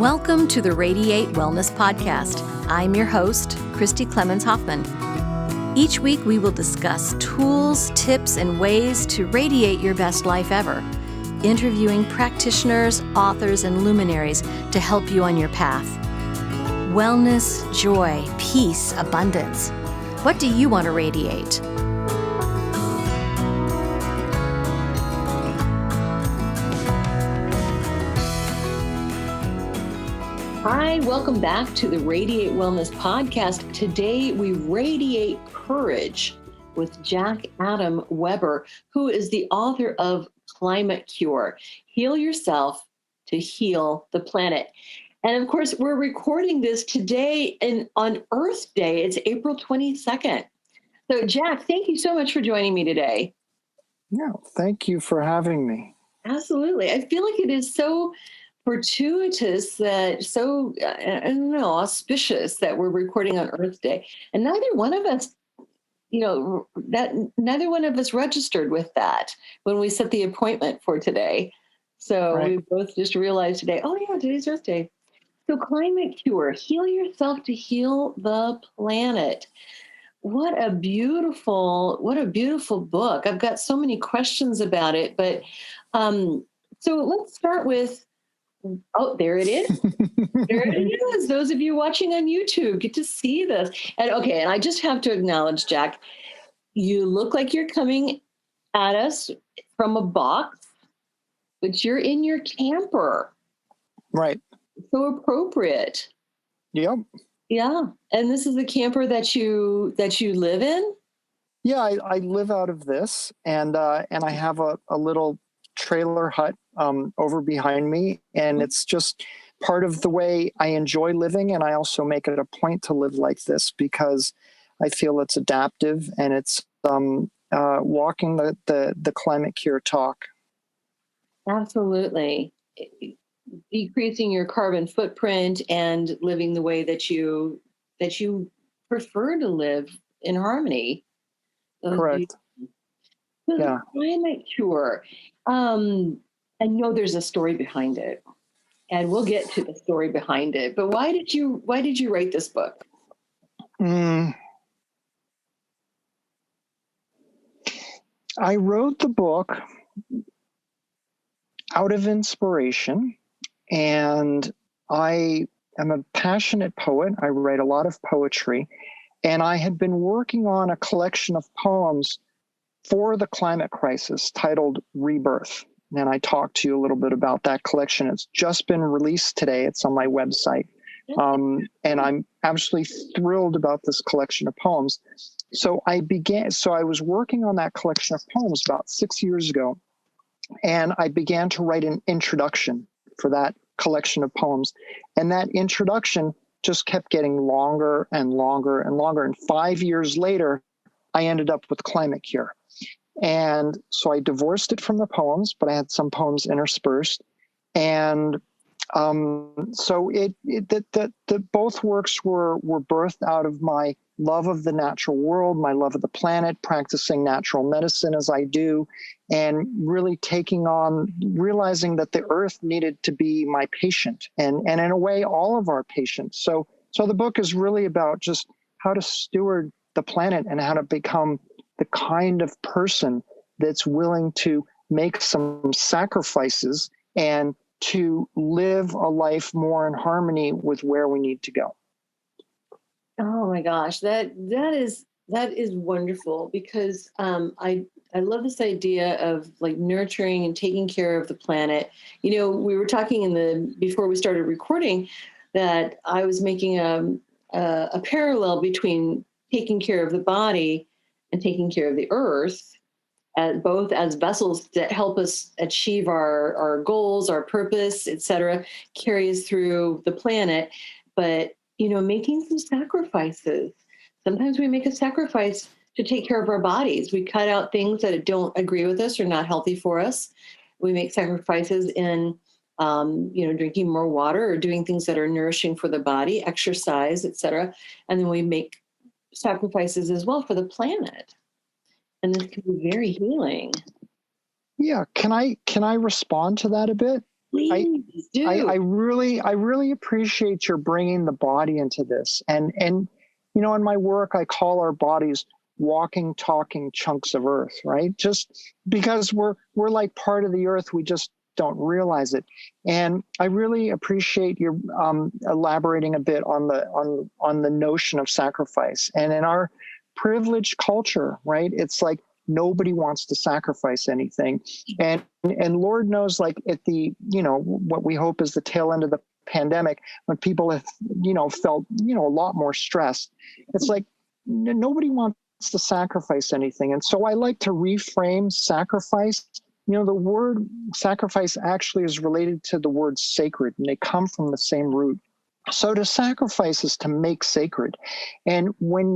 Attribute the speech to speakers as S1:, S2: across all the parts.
S1: Welcome to the Radiate Wellness Podcast. I'm your host, Christy Clemens Hoffman. Each week we will discuss tools, tips, and ways to radiate your best life ever, interviewing practitioners, authors, and luminaries to help you on your path. Wellness, joy, peace, abundance. What do you want to radiate? Hi, welcome back to the Radiate Wellness Podcast. Today we radiate courage with Jack Adam Weber, who is the author of Climate Cure, Heal Yourself to Heal the Planet. And of course, we're recording this today on Earth Day. It's April 22nd. So Jack, thank you so much for joining me today.
S2: Yeah, thank you for having me.
S1: Absolutely. I feel like it is so fortuitous, that so, I don't know, auspicious that we're recording on Earth Day. And neither one of us, neither one of us registered with that when we set the appointment for today. So
S2: Right.
S1: we both just realized today, oh yeah, today's Earth Day. So Climate Cure, Heal Yourself to Heal the Planet. What a beautiful book. I've got so many questions about it, but so let's start with, oh, there it is. There it is. Those of you watching on YouTube get to see this. And I just have to acknowledge, Jack, you look like you're coming at us from a box, but you're in your camper.
S2: Right.
S1: So appropriate.
S2: Yep.
S1: Yeah. And this is the camper that you live in?
S2: Yeah, I live out of this, and I have a little trailer hut over behind me, and it's just part of the way I enjoy living, and I also make it a point to live like this because I feel it's adaptive and it's walking the climate cure talk.
S1: Absolutely. Decreasing your carbon footprint and living the way that you prefer to live in harmony.
S2: Correct.
S1: The Climate Cure. I know there's a story behind it, and we'll get to the story behind it. But why did you write this book?
S2: I wrote the book out of inspiration, and I am a passionate poet. I write a lot of poetry, and I had been working on a collection of poems for the climate crisis titled Rebirth. And I talked to you a little bit about that collection. It's just been released today. It's on my website. And I'm absolutely thrilled about this collection of poems. So I was working on that collection of poems about 6 years ago, and I began to write an introduction for that collection of poems. And that introduction just kept getting longer and longer and longer. And 5 years later, I ended up with Climate Cure. And so I divorced it from the poems, but I had some poems interspersed. And so the both works were birthed out of my love of the natural world, my love of the planet, practicing natural medicine as I do, and really realizing that the earth needed to be my patient, and in a way, all of our patients. So the book is really about just how to steward the planet and how to become the kind of person that's willing to make some sacrifices and to live a life more in harmony with where we need to go.
S1: Oh my gosh, that is wonderful, because I love this idea of like nurturing and taking care of the planet. We were talking before we started recording that I was making a parallel between taking care of the body and taking care of the earth, both as vessels that help us achieve our goals, our purpose, etc., carry us through the planet. But, making some sacrifices. Sometimes we make a sacrifice to take care of our bodies. We cut out things that don't agree with us or not healthy for us. We make sacrifices in, drinking more water or doing things that are nourishing for the body, exercise, etc. And then we make sacrifices as well for the planet. And this can be very healing.
S2: Yeah. Can I respond to that a bit?
S1: Please do.
S2: I really appreciate your bringing the body into this. And, in my work, I call our bodies walking, talking chunks of earth, right? Just because we're like part of the earth, we just don't realize it. And I really appreciate your elaborating a bit on the notion of sacrifice. And in our privileged culture, right, it's like nobody wants to sacrifice anything. And Lord knows, like at the, what we hope is the tail end of the pandemic, when people have, felt, a lot more stressed, it's like nobody wants to sacrifice anything. And so I like to reframe sacrifice. The word sacrifice actually is related to the word sacred, and they come from the same root. So to sacrifice is to make sacred. And when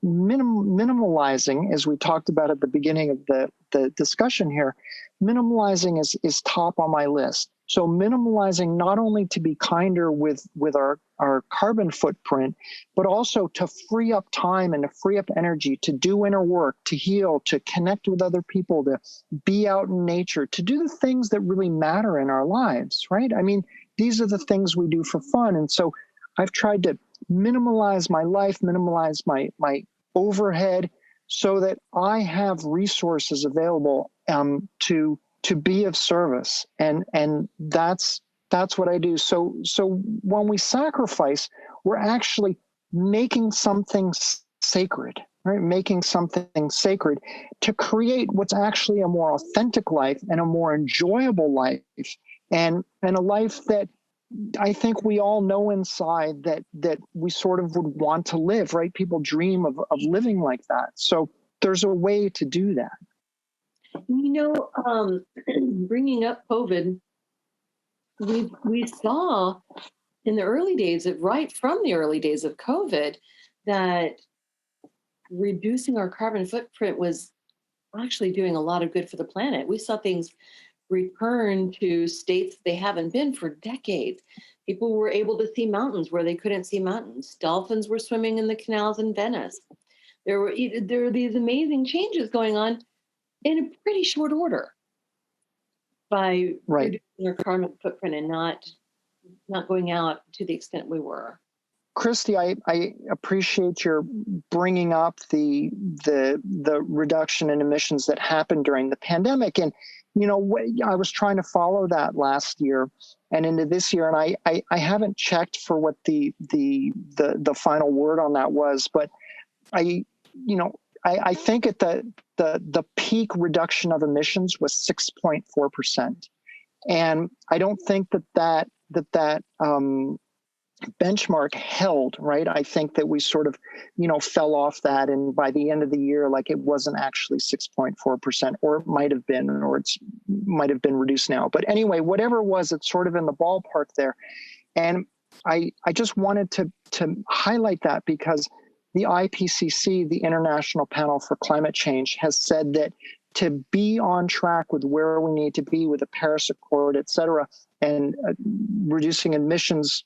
S2: minimalizing, as we talked about at the beginning of the discussion here, minimalizing is top on my list. So minimalizing not only to be kinder with our carbon footprint, but also to free up time and to free up energy to do inner work, to heal, to connect with other people, to be out in nature, to do the things that really matter in our lives, right? I mean, these are the things we do for fun. And so I've tried to minimalize my life, minimalize my overhead so that I have resources available to be of service. And that's what I do. So when we sacrifice, we're actually making something sacred, right? Making something sacred to create what's actually a more authentic life and a more enjoyable life. And a life that I think we all know inside that we sort of would want to live, right? People dream of living like that. So there's a way to do that.
S1: Bringing up COVID, we saw in the early days right from the early days of COVID, that reducing our carbon footprint was actually doing a lot of good for the planet. We saw things return to states they haven't been for decades. People were able to see mountains where they couldn't see mountains. Dolphins were swimming in the canals in Venice. There were these amazing changes going on in a pretty short order by reducing our carbon footprint and not going out to the extent we were.
S2: Christy, I appreciate your bringing up the reduction in emissions that happened during the pandemic. And, I was trying to follow that last year and into this year. And I haven't checked for what the final word on that was, but I think at the peak reduction of emissions was 6.4%. And I don't think that benchmark held, right? I think that we sort of, fell off that. And by the end of the year, like it wasn't actually 6.4%, or it might have been, or it might have been reduced now. But anyway, whatever it was, it's sort of in the ballpark there. And I just wanted to highlight that because the IPCC, the International Panel for Climate Change, has said that to be on track with where we need to be with the Paris Accord, et cetera, and reducing emissions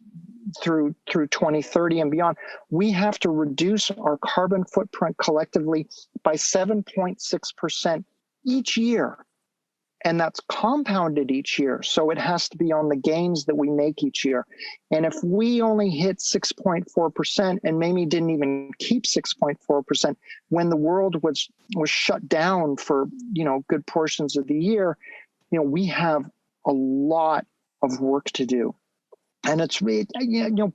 S2: through 2030 and beyond, we have to reduce our carbon footprint collectively by 7.6% each year. And that's compounded each year. So it has to be on the gains that we make each year. And if we only hit 6.4% and maybe didn't even keep 6.4% when the world was shut down for, good portions of the year, we have a lot of work to do. And it's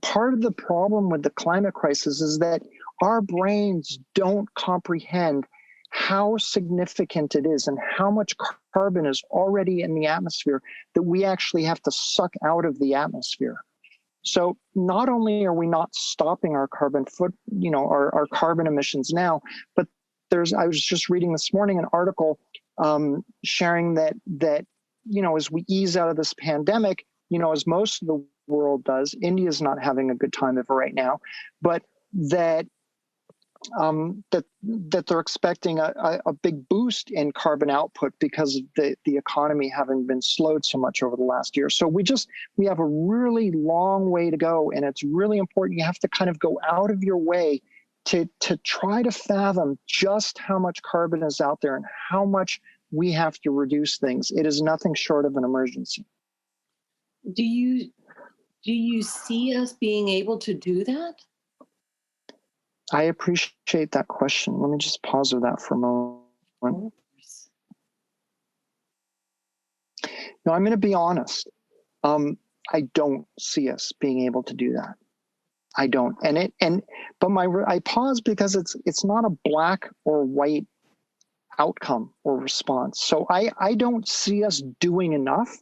S2: part of the problem with the climate crisis is that our brains don't comprehend how significant it is and how much carbon is already in the atmosphere that we actually have to suck out of the atmosphere. So not only are we not stopping our carbon our carbon emissions now, but I was just reading this morning an article sharing that as we ease out of this pandemic, as most of the world does, India's not having a good time of it right now, but that they're expecting a big boost in carbon output because of the economy having been slowed so much over the last year. So we have a really long way to go, and it's really important. You have to kind of go out of your way to try to fathom just how much carbon is out there and how much we have to reduce things. It is nothing short of an emergency.
S1: Do you see us being able to do that?
S2: I appreciate that question. Let me just pause with that for a moment. No, I'm going to be honest. I don't see us being able to do that. I don't. But I pause because it's not a black or white outcome or response. So I don't see us doing enough.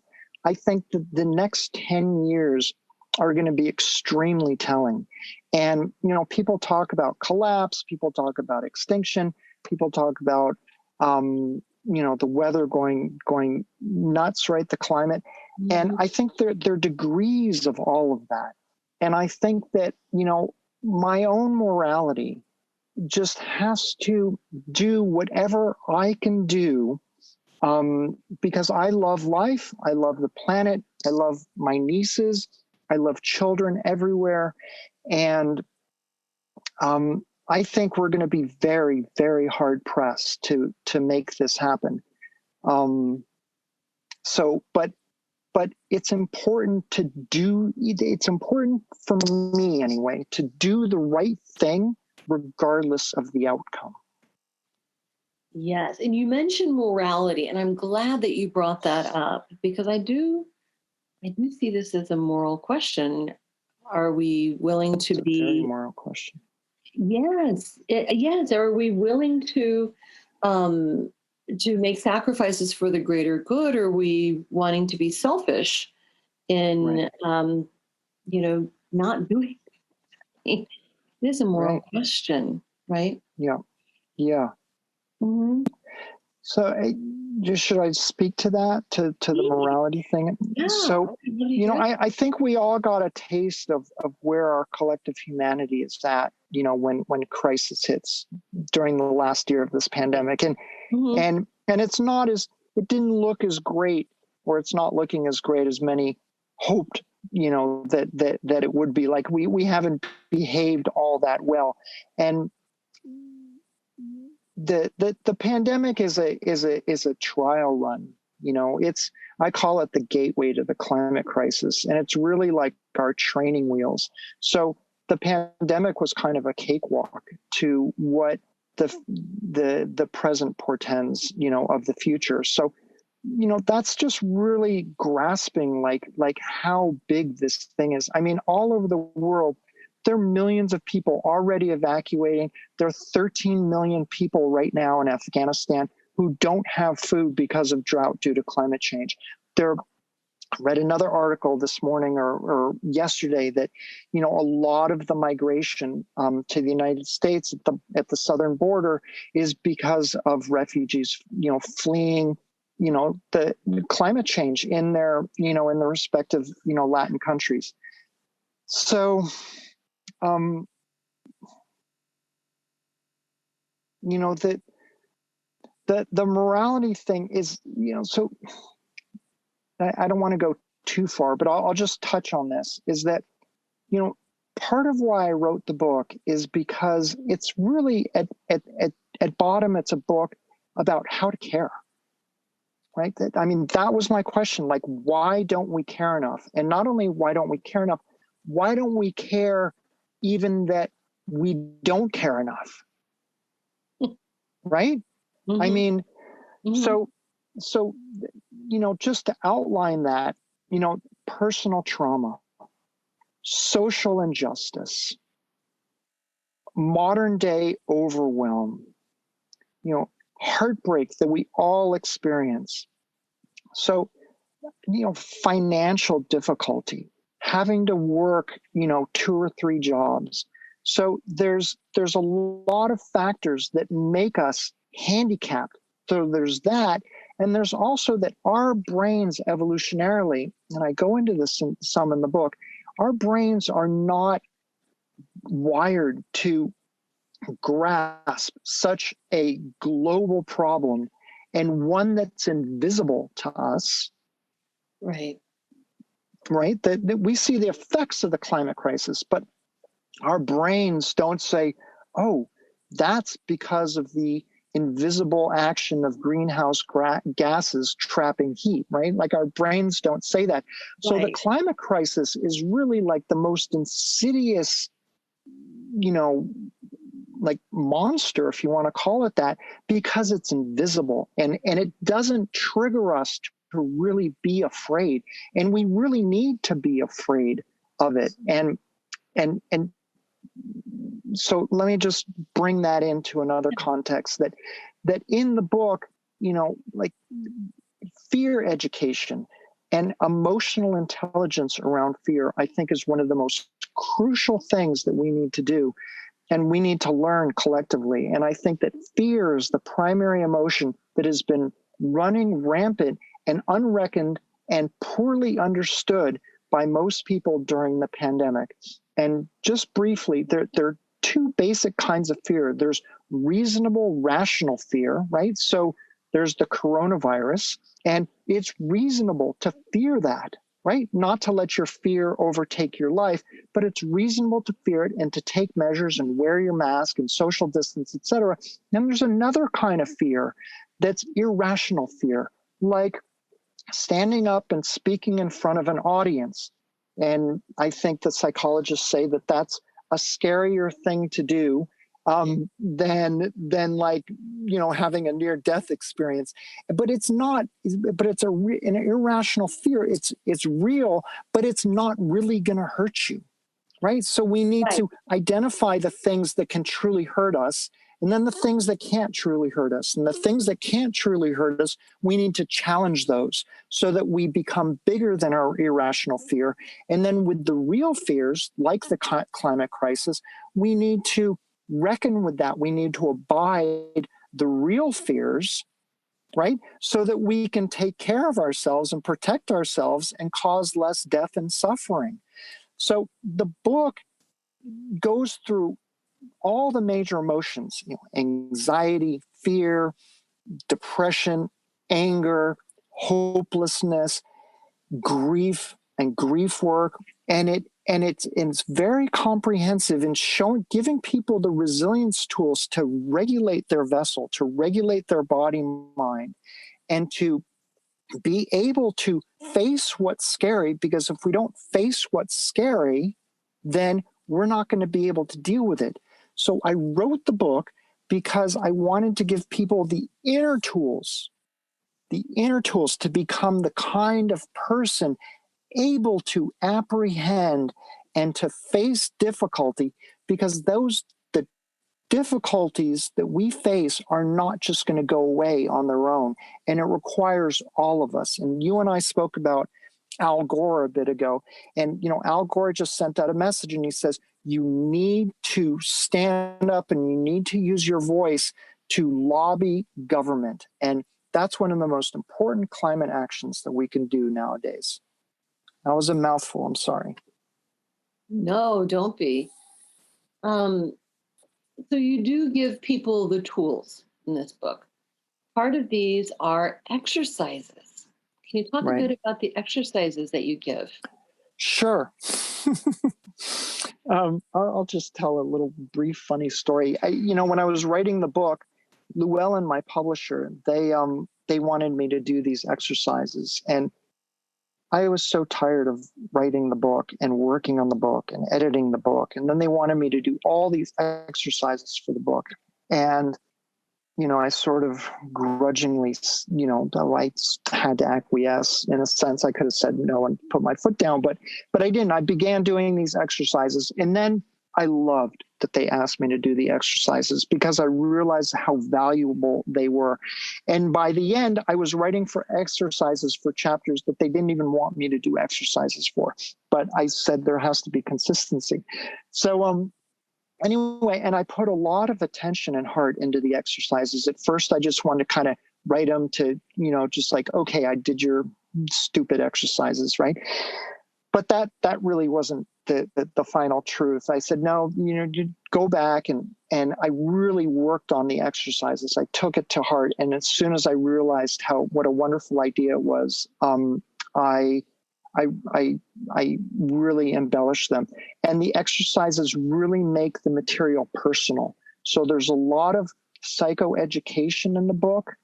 S2: I think that the next 10 years are going to be extremely telling. And, people talk about collapse, people talk about extinction, people talk about, the weather going nuts, right? The climate. Mm-hmm. And I think there are degrees of all of that. And I think that, my own morality just has to do whatever I can do, because I love life. I love the planet. I love my nieces. I love children everywhere. And I think we're going to be very, very hard pressed to make this happen. But it's important it's important for me anyway, to do the right thing regardless of the outcome.
S1: Yes. And you mentioned morality, and I'm glad that you brought that up, because I do see this as a moral question. Are we willing to be...
S2: Very moral question.
S1: Yes. Yes. Are we willing to make sacrifices for the greater good? Or are we wanting to be selfish in,
S2: right.
S1: Not doing it? It is a moral question, right?
S2: Yeah. Yeah. Mm-hmm. So should I speak to that, to the morality thing?
S1: Yeah.
S2: So, I think we all got a taste of where our collective humanity is at, when crisis hits during the last year of this pandemic. And, mm-hmm. and it didn't look as great, or it's not looking as great as many hoped, that it would be. Like we haven't behaved all that well. And the pandemic is a trial run. I call it the gateway to the climate crisis, and it's really like our training wheels. So the pandemic was kind of a cakewalk to what the present portends, of the future. So, that's just really grasping like how big this thing is. I mean, all over the world, there are millions of people already evacuating. There are 13 million people right now in Afghanistan who don't have food because of drought due to climate change. I read another article this morning or yesterday that, a lot of the migration to the United States at the southern border is because of refugees, fleeing, the climate change in their, in the respective, Latin countries. So, the morality thing is, so I don't want to go too far, but I'll just touch on this, is that, part of why I wrote the book is because it's really at bottom, it's a book about how to care, right? That was my question. Like, why don't we care enough? And not only why don't we care enough, why don't we care even that we don't care enough? Right? Mm-hmm. Mm-hmm. So, just to outline that, personal trauma, social injustice, modern day overwhelm, heartbreak that we all experience. So, financial difficulty, having to work, 2 or 3 jobs. So there's a lot of factors that make us handicapped. So there's that. And there's also that our brains evolutionarily, and I go into this some in the book, our brains are not wired to grasp such a global problem, and one that's invisible to us.
S1: Right.
S2: Right. That we see the effects of the climate crisis, but our brains don't say, oh, that's because of the invisible action of greenhouse gases trapping heat, right? Like our brains don't say that. So the
S1: Right.
S2: climate crisis is really like the most insidious, like monster, if you want to call it that, because it's invisible and it doesn't trigger us to really be afraid. And we really need to be afraid of it. And so let me just bring that into another context that in the book, like fear education and emotional intelligence around fear, I think is one of the most crucial things that we need to do. And we need to learn collectively. And I think that fear is the primary emotion that has been running rampant and unreckoned and poorly understood by most people during the pandemic. And just briefly, there are two basic kinds of fear. There's reasonable, rational fear, right? So there's the coronavirus, and it's reasonable to fear that, right? Not to let your fear overtake your life, but it's reasonable to fear it and to take measures and wear your mask and social distance, et cetera. Then there's another kind of fear that's irrational fear, like standing up and speaking in front of an audience. And I think the psychologists say that that's a scarier thing to do than like, having a near death experience. But it's not, but it's an irrational fear. It's real, but it's not really going to hurt you. Right. So we need
S1: Right.
S2: to identify the things that can truly hurt us, and then the things that can't truly hurt us. And the things that can't truly hurt us, we need to challenge those so that we become bigger than our irrational fear. And then with the real fears, like the climate crisis, we need to reckon with that. We need to abide the real fears, right? So that we can take care of ourselves and protect ourselves and cause less death and suffering. So the book goes through all the major emotions, anxiety, fear, depression, anger, hopelessness, grief, and grief work. And it's very comprehensive in giving people the resilience tools to regulate their vessel, to regulate their body, mind, and to be able to face what's scary. Because if we don't face what's scary, then we're not going to be able to deal with it. So I wrote the book because I wanted to give people the inner tools to become the kind of person able to apprehend and to face difficulty, because the difficulties that we face are not just going to go away on their own, and it requires all of us. And you and I spoke about Al Gore a bit ago, and Al Gore just sent out a message, and he says you need to stand up and you need to use your voice to lobby government. And that's one of the most important climate actions that we can do nowadays. That was a mouthful. I'm sorry.
S1: No, don't be. So you do give people the tools in this book. Part of these are exercises. Can you talk a bit about the exercises that you give?
S2: Sure. I'll just tell a little brief funny story. When I was writing the book, Llewellyn, my publisher, they wanted me to do these exercises, and I was so tired of writing the book and working on the book and editing the book. And then they wanted me to do all these exercises for the book. And, I sort of grudgingly, I had to acquiesce. In a sense, I could have said no and put my foot down, but I didn't. I began doing these exercises. And then I loved that they asked me to do the exercises, because I realized how valuable they were. And by the end, I was writing for exercises for chapters that they didn't even want me to do exercises for. But I said there has to be consistency. So anyway, and I put a lot of attention and heart into the exercises. At first, I just wanted to kind of write them to, just like, okay, I did your stupid exercises, right? But that really wasn't the final truth. I said, no, you go back, and I really worked on the exercises. I took it to heart. And as soon as I realized what a wonderful idea it was, I really embellished them. And the exercises really make the material personal. So there's a lot of psychoeducation in the book.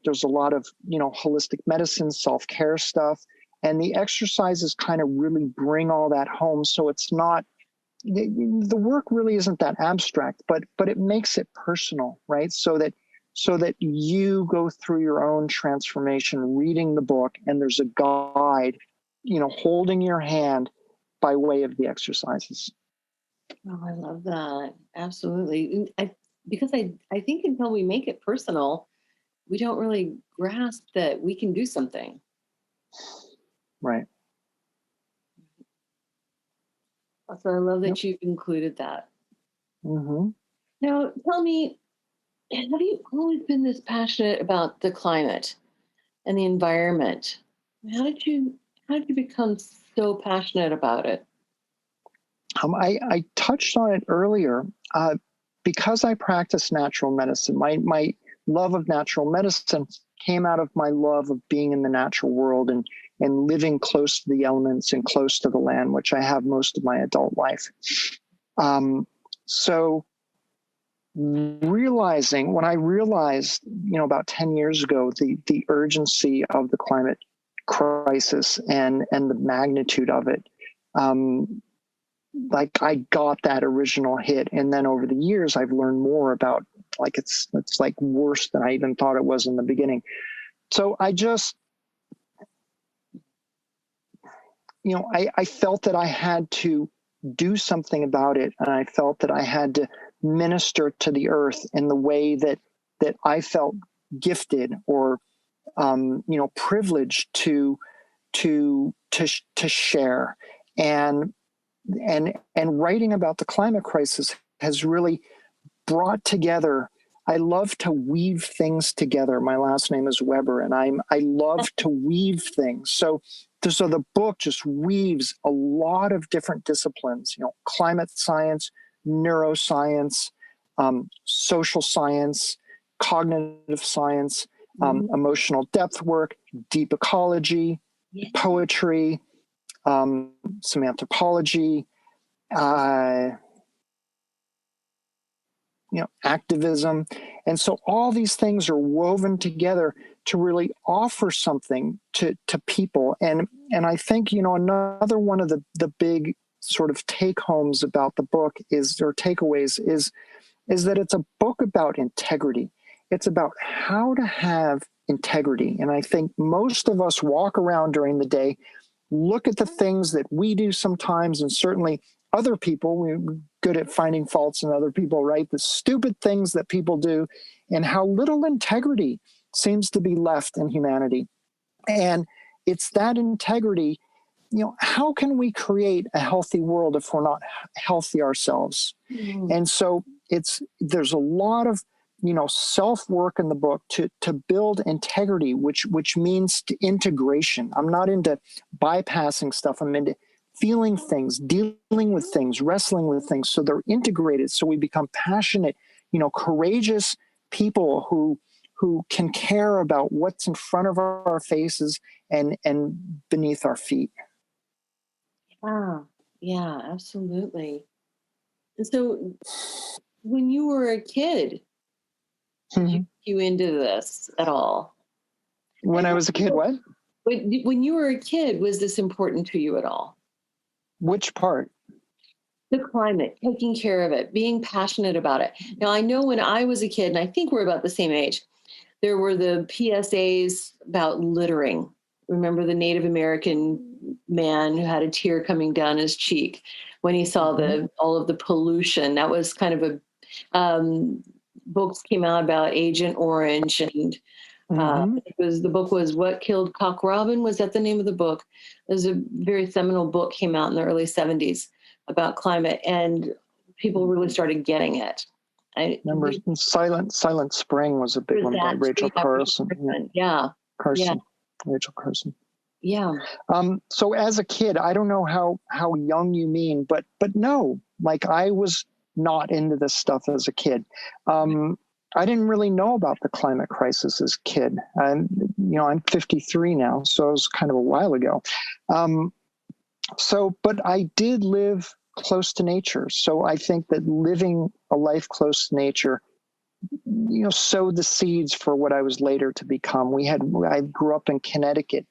S2: There's a lot of, holistic medicine, self-care stuff. And the exercises kind of really bring all that home. So it's not, the work really isn't that abstract, but it makes it personal, right? So that you go through your own transformation, reading the book, and there's a guide, holding your hand by way of the exercises.
S1: Oh, I love that. Absolutely. Because I think until we make it personal, we don't really grasp that we can do something.
S2: Right.
S1: So I love that you've included that.
S2: Mm-hmm.
S1: Now, tell me, have you always been this passionate about the climate and the environment? How did you become so passionate about it?
S2: I touched on it earlier. Because I practice natural medicine, my love of natural medicine came out of my love of being in the natural world and living close to the elements and close to the land, which I have most of my adult life. So when I realized, about 10 years ago, the urgency of the climate crisis and the magnitude of it, like I got that original hit. And then over the years, I've learned more about, like, it's like worse than I even thought it was in the beginning. So I just, I felt that I had to do something about it. And I felt that I had to minister to the earth in the way that I felt gifted or, privileged to share. And writing about the climate crisis has really brought together. I love to weave things together. My last name is Weber, and I love to weave things. So the book just weaves a lot of different disciplines, climate science, neuroscience, social science, cognitive science, emotional depth work, deep ecology, poetry, some anthropology, activism. And so all these things are woven together to really offer something to people. And I think, another one of the big sort of take homes about the book takeaways is that it's a book about integrity. It's about how to have integrity. And I think most of us walk around during the day, look at the things that we do sometimes, and certainly other people, we're good at finding faults in other people, right? The stupid things that people do and how little integrity seems to be left in humanity. And it's that integrity, how can we create a healthy world if we're not healthy ourselves? And so there's a lot of, self-work in the book to build integrity, which means to integration. I'm not into bypassing stuff. I'm into feeling things, dealing with things, wrestling with things, so they're integrated, so we become passionate, courageous people who can care about what's in front of our faces and beneath our feet.
S1: Yeah, absolutely. And so when you were a kid, did you into this at all?
S2: When I was a kid, what?
S1: When you were a kid, was this important to you at all?
S2: Which part?
S1: The climate, taking care of it, being passionate about it. Now, I know when I was a kid, and I think we're about the same age, there were the PSAs about littering. Remember the Native American man who had a tear coming down his cheek when he saw all of the pollution? That was kind of a books came out about Agent Orange, and the book was What Killed Cock Robin. Was that the name of the book? It was a very seminal book, came out in the early 70s about climate, and people really started getting it. I
S2: remember Silent Spring was a big one by Rachel Carson. Rachel Carson.
S1: Yeah.
S2: So as a kid, I don't know how young you mean, but no, like I was not into this stuff as a kid. I didn't really know about the climate crisis as a kid. I'm 53 now, so it was kind of a while ago. But I did live close to nature. So I think that living a life close to nature sowed the seeds for what I was later to become. I grew up in Connecticut,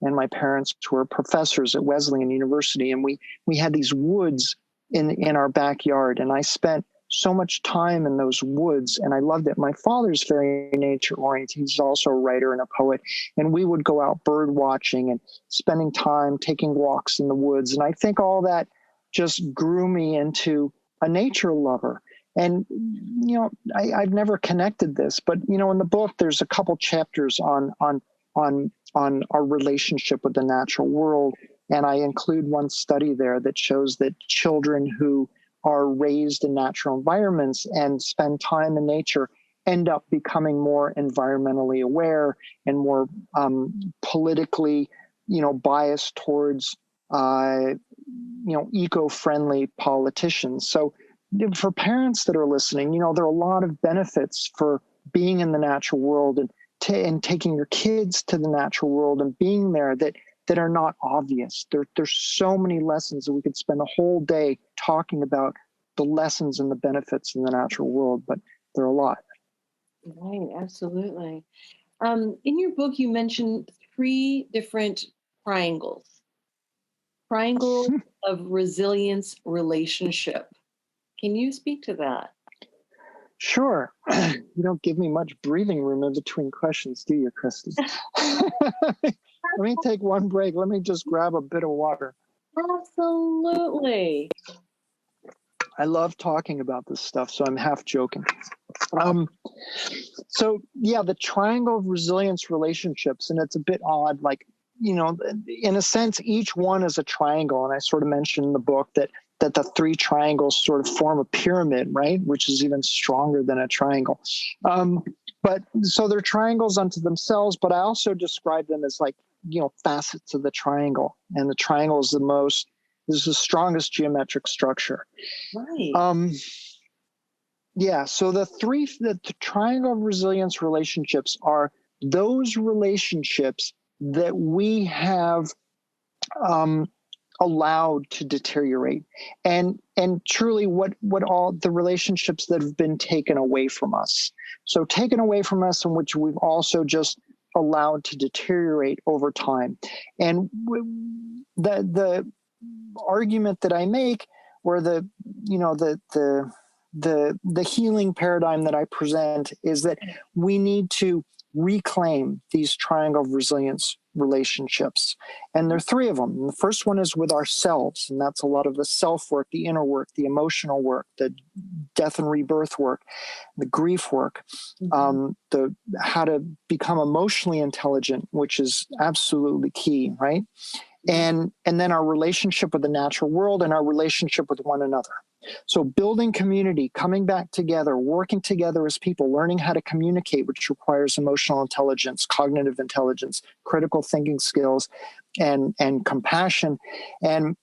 S2: and my parents were professors at Wesleyan University, and we had these woods in our backyard, and I spent so much time in those woods, and I loved it. My father's very nature oriented. He's also a writer and a poet, and we would go out bird watching and spending time taking walks in the woods. And I think all that just grew me into a nature lover. And, I've never connected this, but, in the book, there's a couple chapters on our relationship with the natural world. And I include one study there that shows that children who are raised in natural environments and spend time in nature end up becoming more environmentally aware and more politically, biased towards, eco-friendly politicians. So for parents that are listening, there are a lot of benefits for being in the natural world and taking your kids to the natural world and being there that are not obvious. There's so many lessons that we could spend a whole day talking about the lessons and the benefits in the natural world, but there are a lot.
S1: Right, absolutely. In your book, you mentioned 3 different triangles. Triangle of resilience relationship. Can you speak to that?
S2: Sure. You don't give me much breathing room in between questions, do you, Christy? Let me take one break. Let me just grab a bit of water.
S1: Absolutely.
S2: I love talking about this stuff, so I'm half joking. So yeah, the triangle of resilience relationships, and it's a bit odd, like, in a sense, each one is a triangle. And I sort of mentioned in the book that the 3 triangles sort of form a pyramid, right? Which is even stronger than a triangle. But so they're triangles unto themselves, but I also describe them as like, facets of the triangle. And the triangle is the strongest geometric structure.
S1: Right.
S2: Yeah. So the triangle of resilience relationships are those relationships that we have allowed to deteriorate, and truly what all the relationships that have been taken away from us. So taken away from us, in which we've also just allowed to deteriorate over time. And the argument that I make, or the healing paradigm that I present, is that we need to reclaim these triangle of resilience relationships. And there are 3 of them. And the first one is with ourselves. And that's a lot of the self work, the inner work, the emotional work, the death and rebirth work, the grief work, the how to become emotionally intelligent, which is absolutely key, right? And then our relationship with the natural world and our relationship with one another. So building community, coming back together, working together as people, learning how to communicate, which requires emotional intelligence, cognitive intelligence, critical thinking skills, and compassion, and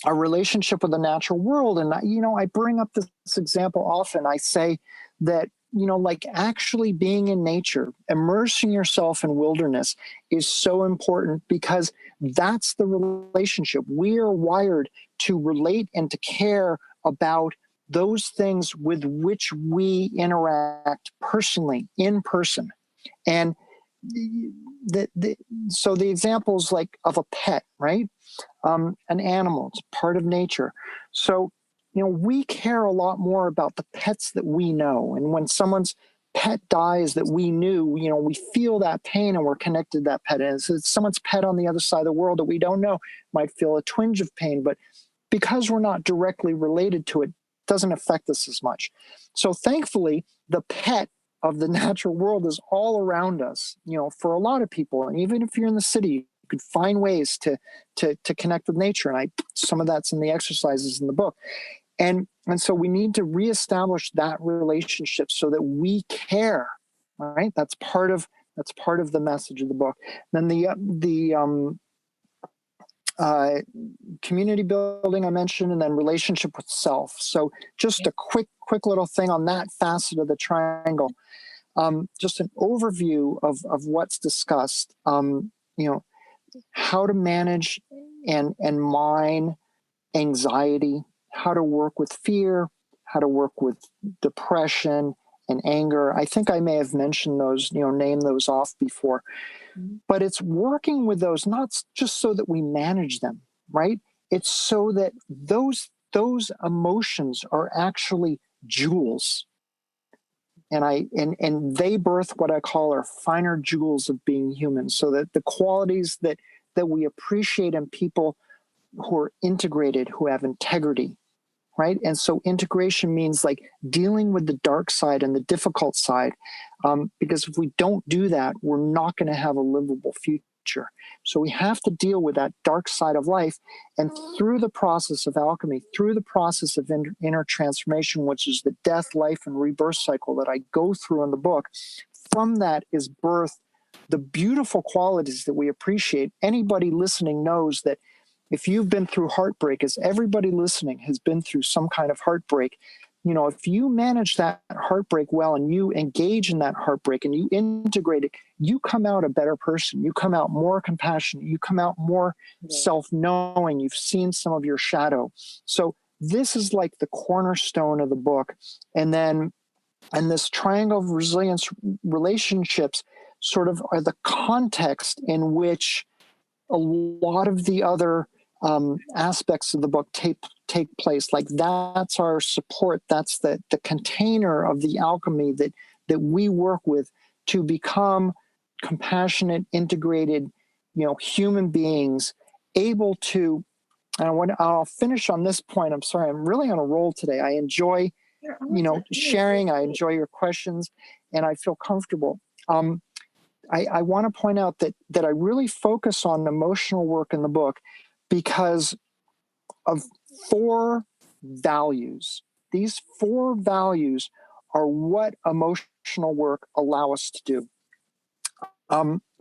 S2: our relationship with the natural world. And, I bring up this example often. I say that, like actually being in nature, immersing yourself in wilderness is so important, because that's the relationship. We are wired to relate and to care about those things with which we interact personally, in person. And so the examples like of a pet, right? An animal, it's part of nature. So, we care a lot more about the pets that we know. And when someone's pet dies that we knew, we feel that pain and we're connected to that pet. And so someone's pet on the other side of the world that we don't know might feel a twinge of pain, but because we're not directly related to it, doesn't affect us as much. So thankfully, the pet of the natural world is all around us, for a lot of people. And even if you're in the city, you could find ways to connect with nature. And some of that's in the exercises in the book. And so we need to reestablish that relationship so that we care. All right. That's part of the message of the book. Then the community building I mentioned, and then relationship with self. So just a quick little thing on that facet of the triangle. Just an overview of what's discussed. How to manage and mine anxiety, how to work with fear, how to work with depression, and anger. I think I may have mentioned those, name those off before.
S1: Mm-hmm.
S2: But it's working with those, not just so that we manage them, right? It's so that those emotions are actually jewels. And they birth what I call our finer jewels of being human, so that the qualities that we appreciate in people who are integrated, who have integrity, right? And so integration means like dealing with the dark side and the difficult side, because if we don't do that, we're not going to have a livable future. So we have to deal with that dark side of life. And through the process of alchemy, through the process of inner transformation, which is the death, life, and rebirth cycle that I go through in the book, from that is birthed the beautiful qualities that we appreciate. Anybody listening knows that if you've been through heartbreak, as everybody listening has been through some kind of heartbreak, if you manage that heartbreak well and you engage in that heartbreak and you integrate it, you come out a better person. You come out more compassionate. You come out more self-knowing. You've seen some of your shadow. So this is like the cornerstone of the book. And this triangle of resilience relationships sort of are the context in which a lot of the other aspects of the book take place. Like that's our support. That's the container of the alchemy that we work with to become compassionate, integrated, human beings, able to. And I'll finish on this point. I'm sorry, I'm really on a roll today. I enjoy, sharing. I enjoy your questions, and I feel comfortable. I want to point out that I really focus on emotional work in the book because of 4 values. These 4 values are what emotional work allow us to do.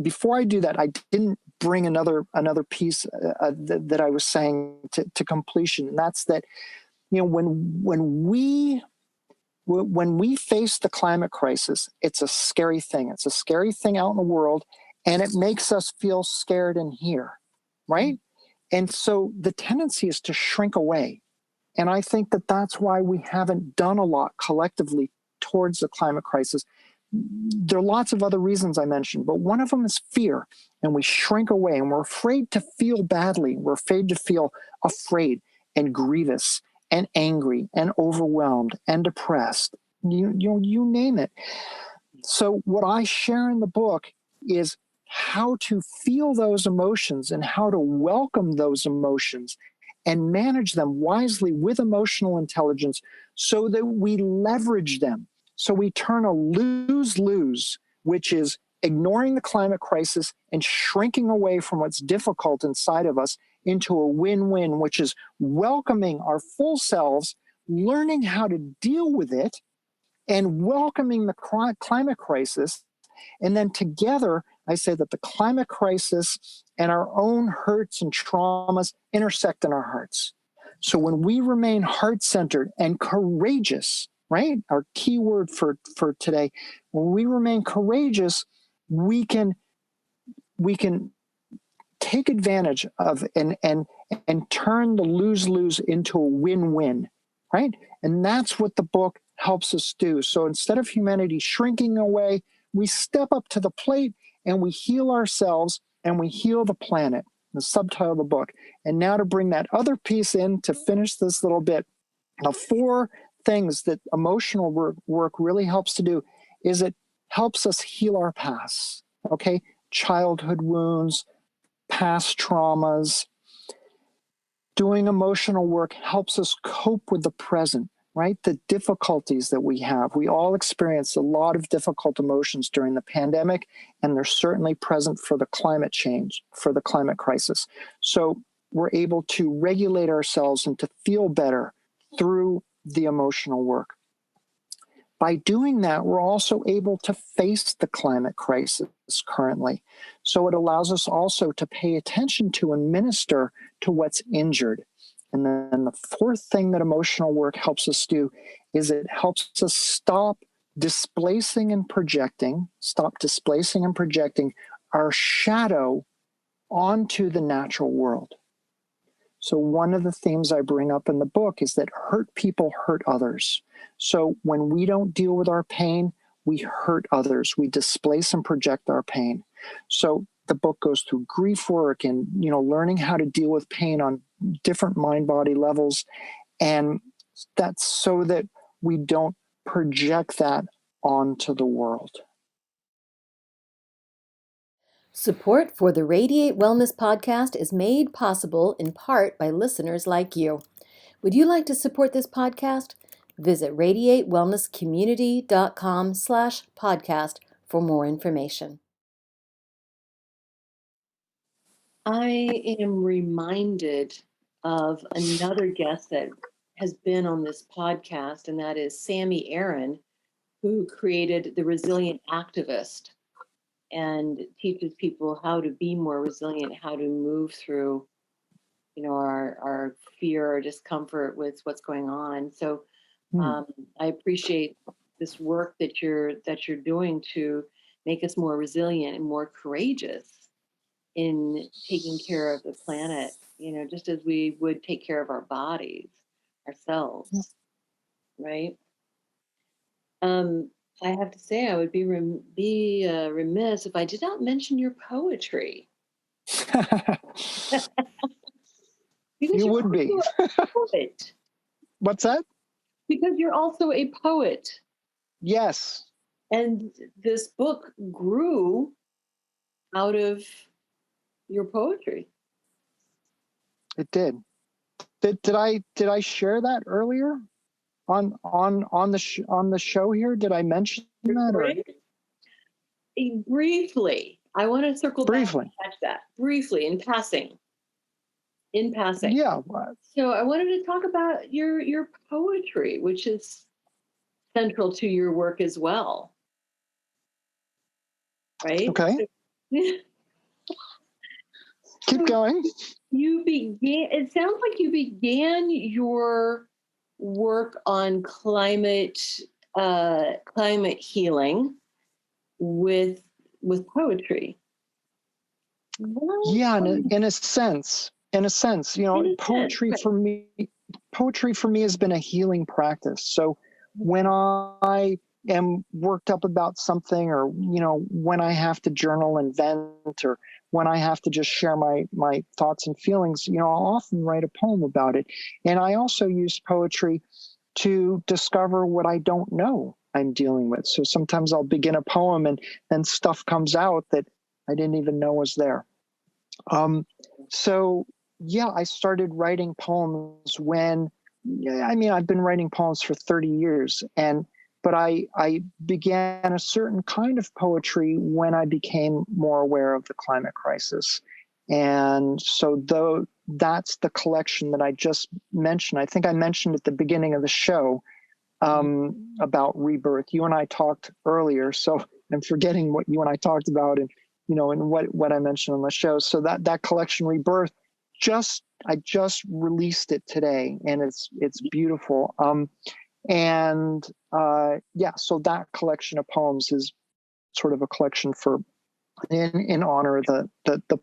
S2: Before I do that, I didn't bring another piece that I was saying to completion, and that's that when we face the climate crisis, it's a scary thing. It's a scary thing out in the world, and it makes us feel scared in here, right? And so the tendency is to shrink away. And I think that that's why we haven't done a lot collectively towards the climate crisis. There are lots of other reasons I mentioned, but one of them is fear. And we shrink away, and we're afraid to feel badly. We're afraid to feel afraid and grievous and angry and overwhelmed and depressed. You name it. So what I share in the book is how to feel those emotions and how to welcome those emotions and manage them wisely with emotional intelligence so that we leverage them. So we turn a lose-lose, which is ignoring the climate crisis and shrinking away from what's difficult inside of us, into a win-win, which is welcoming our full selves, learning how to deal with it, and welcoming the climate crisis. And then together, I say that the climate crisis and our own hurts and traumas intersect in our hearts. So when we remain heart-centered and courageous, right? Our key word for today, when we remain courageous, we can take advantage of and turn the lose-lose into a win-win, right? And that's what the book helps us do. So instead of humanity shrinking away, we step up to the plate and we heal ourselves and we heal the planet, the subtitle of the book. And now to bring that other piece in to finish this little bit, the 4 things that emotional work really helps to do is it helps us heal our past, okay? Childhood wounds, past traumas. Doing emotional work helps us cope with the present, right? The difficulties that we have. We all experience a lot of difficult emotions during the pandemic, and they're certainly present for the climate change, for the climate crisis. So we're able to regulate ourselves and to feel better through the emotional work. By doing that, we're also able to face the climate crisis currently. So it allows us also to pay attention to and minister to what's injured. And then the 4th thing that emotional work helps us do is it helps us stop displacing and projecting our shadow onto the natural world. So one of the themes I bring up in the book is that hurt people hurt others. So when we don't deal with our pain, we hurt others. We displace and project our pain. So the book goes through grief work and, learning how to deal with pain on different mind-body levels. And that's so that we don't project that onto the world.
S3: Support for the Radiate Wellness Podcast is made possible in part by listeners like you. Would you like to support this podcast? Visit radiatewellnesscommunity.com/podcast for more information.
S1: I am reminded of another guest that has been on this podcast, and that is Sammy Aaron, who created the Resilient Activist and teaches people how to be more resilient, how to move through, our fear or discomfort with what's going on. So I appreciate this work that you're doing to make us more resilient and more courageous in taking care of the planet, just as we would take care of our bodies, ourselves, right? I have to say, I would be remiss if I did not mention your poetry.
S2: You would be.
S1: A poet.
S2: What's that?
S1: Because you're also a poet.
S2: Yes.
S1: And this book grew out of your poetry.
S2: It did. Did I share that earlier on the show here? Did I mention that? Or?
S1: Briefly. I want to circle back and catch that briefly in passing.
S2: Yeah.
S1: So I wanted to talk about your poetry, which is central to your work as well. Right?
S2: Okay. Keep going.
S1: It sounds like you began your work on climate healing with poetry.
S2: Yeah, in a sense, poetry for me has been a healing practice. So when I am worked up about something, or when I have to journal and vent, or when I have to just share my thoughts and feelings, I'll often write a poem about it. And I also use poetry to discover what I don't know I'm dealing with. So sometimes I'll begin a poem and then stuff comes out that I didn't even know was there. So yeah, I started writing poems I've been writing poems for 30 years, but I began a certain kind of poetry when I became more aware of the climate crisis. And so that's the collection that I just mentioned. I think I mentioned at the beginning of the show about rebirth. You and I talked earlier, so I'm forgetting what you and I talked about and what I mentioned on the show. So that collection, Rebirth, I just released it today, and it's beautiful. So that collection of poems is sort of a collection in honor of the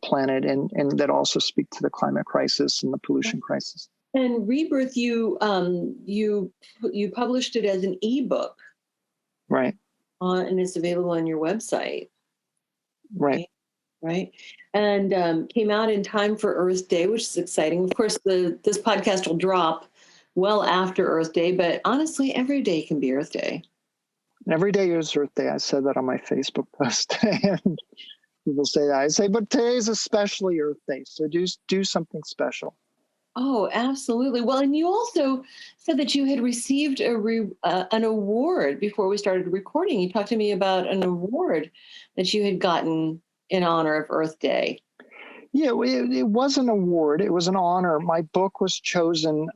S2: planet, and that also speak to the climate crisis and the pollution crisis.
S1: And Rebirth, you published it as an ebook,
S2: right?
S1: And it's available on your website,
S2: right?
S1: Right. And came out in time for Earth Day, which is exciting. Of course, this podcast will drop well after Earth Day, but honestly, every day can be Earth Day.
S2: Every day is Earth Day. I said that on my Facebook post, and people say that. I say, but today is especially Earth Day, so do something special.
S1: Oh, absolutely. Well, and you also said that you had received an award before we started recording. You talked to me about an award that you had gotten in honor of Earth Day.
S2: Yeah, it was an award. It was an honor. My book was chosen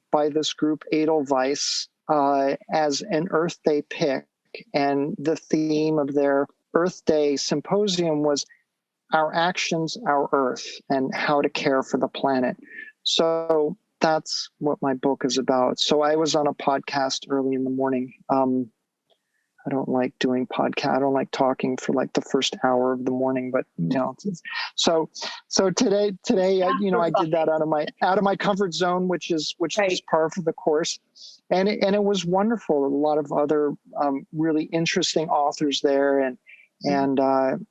S2: by this group, Edelweiss, as an Earth Day pick. And the theme of their Earth Day symposium was Our Actions, Our Earth, and how to care for the planet. So that's what my book is about. So I was on a podcast early in the morning. I don't like doing podcast. I don't like talking for like the first hour of the morning, but so today, I did that out of my comfort zone, which is
S1: Right.
S2: par for the course. And it was wonderful. A lot of other really interesting authors there. And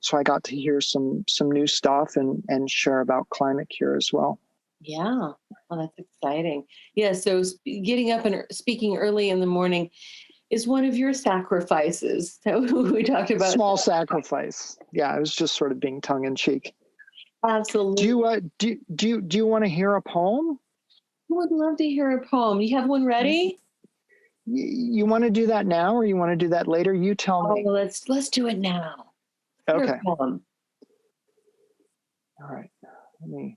S2: so I got to hear some new stuff and share about climate cure as well.
S1: Yeah. Well, that's exciting. Yeah. So getting up and speaking early in the morning is one of your sacrifices. So we talked about
S2: Small sacrifice. Yeah, I was just sort of being tongue in cheek.
S1: Absolutely.
S2: Do you want to hear a poem?
S1: I would love to hear a poem. You have one ready?
S2: You want to do that now, or you want to do that later? You tell me.
S1: Oh, let's do it now. Hear
S2: Okay.
S1: a poem.
S2: All right. Let me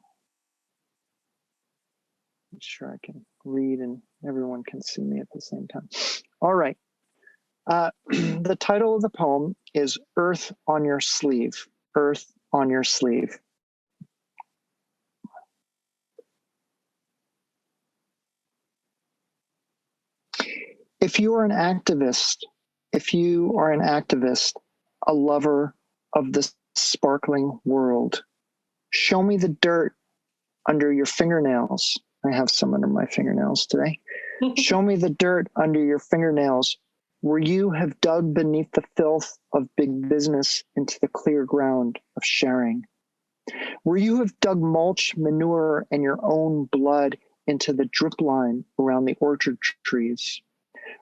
S2: make sure I can read and everyone can see me at the same time. All right. The title of the poem is Earth on Your Sleeve. Earth on Your Sleeve. If you are an activist, a lover of the sparkling world, show me the dirt under your fingernails. I have some under my fingernails today. Show me the dirt under your fingernails where you have dug beneath the filth of big business into the clear ground of sharing. Where you have dug mulch, manure, and your own blood into the drip line around the orchard trees.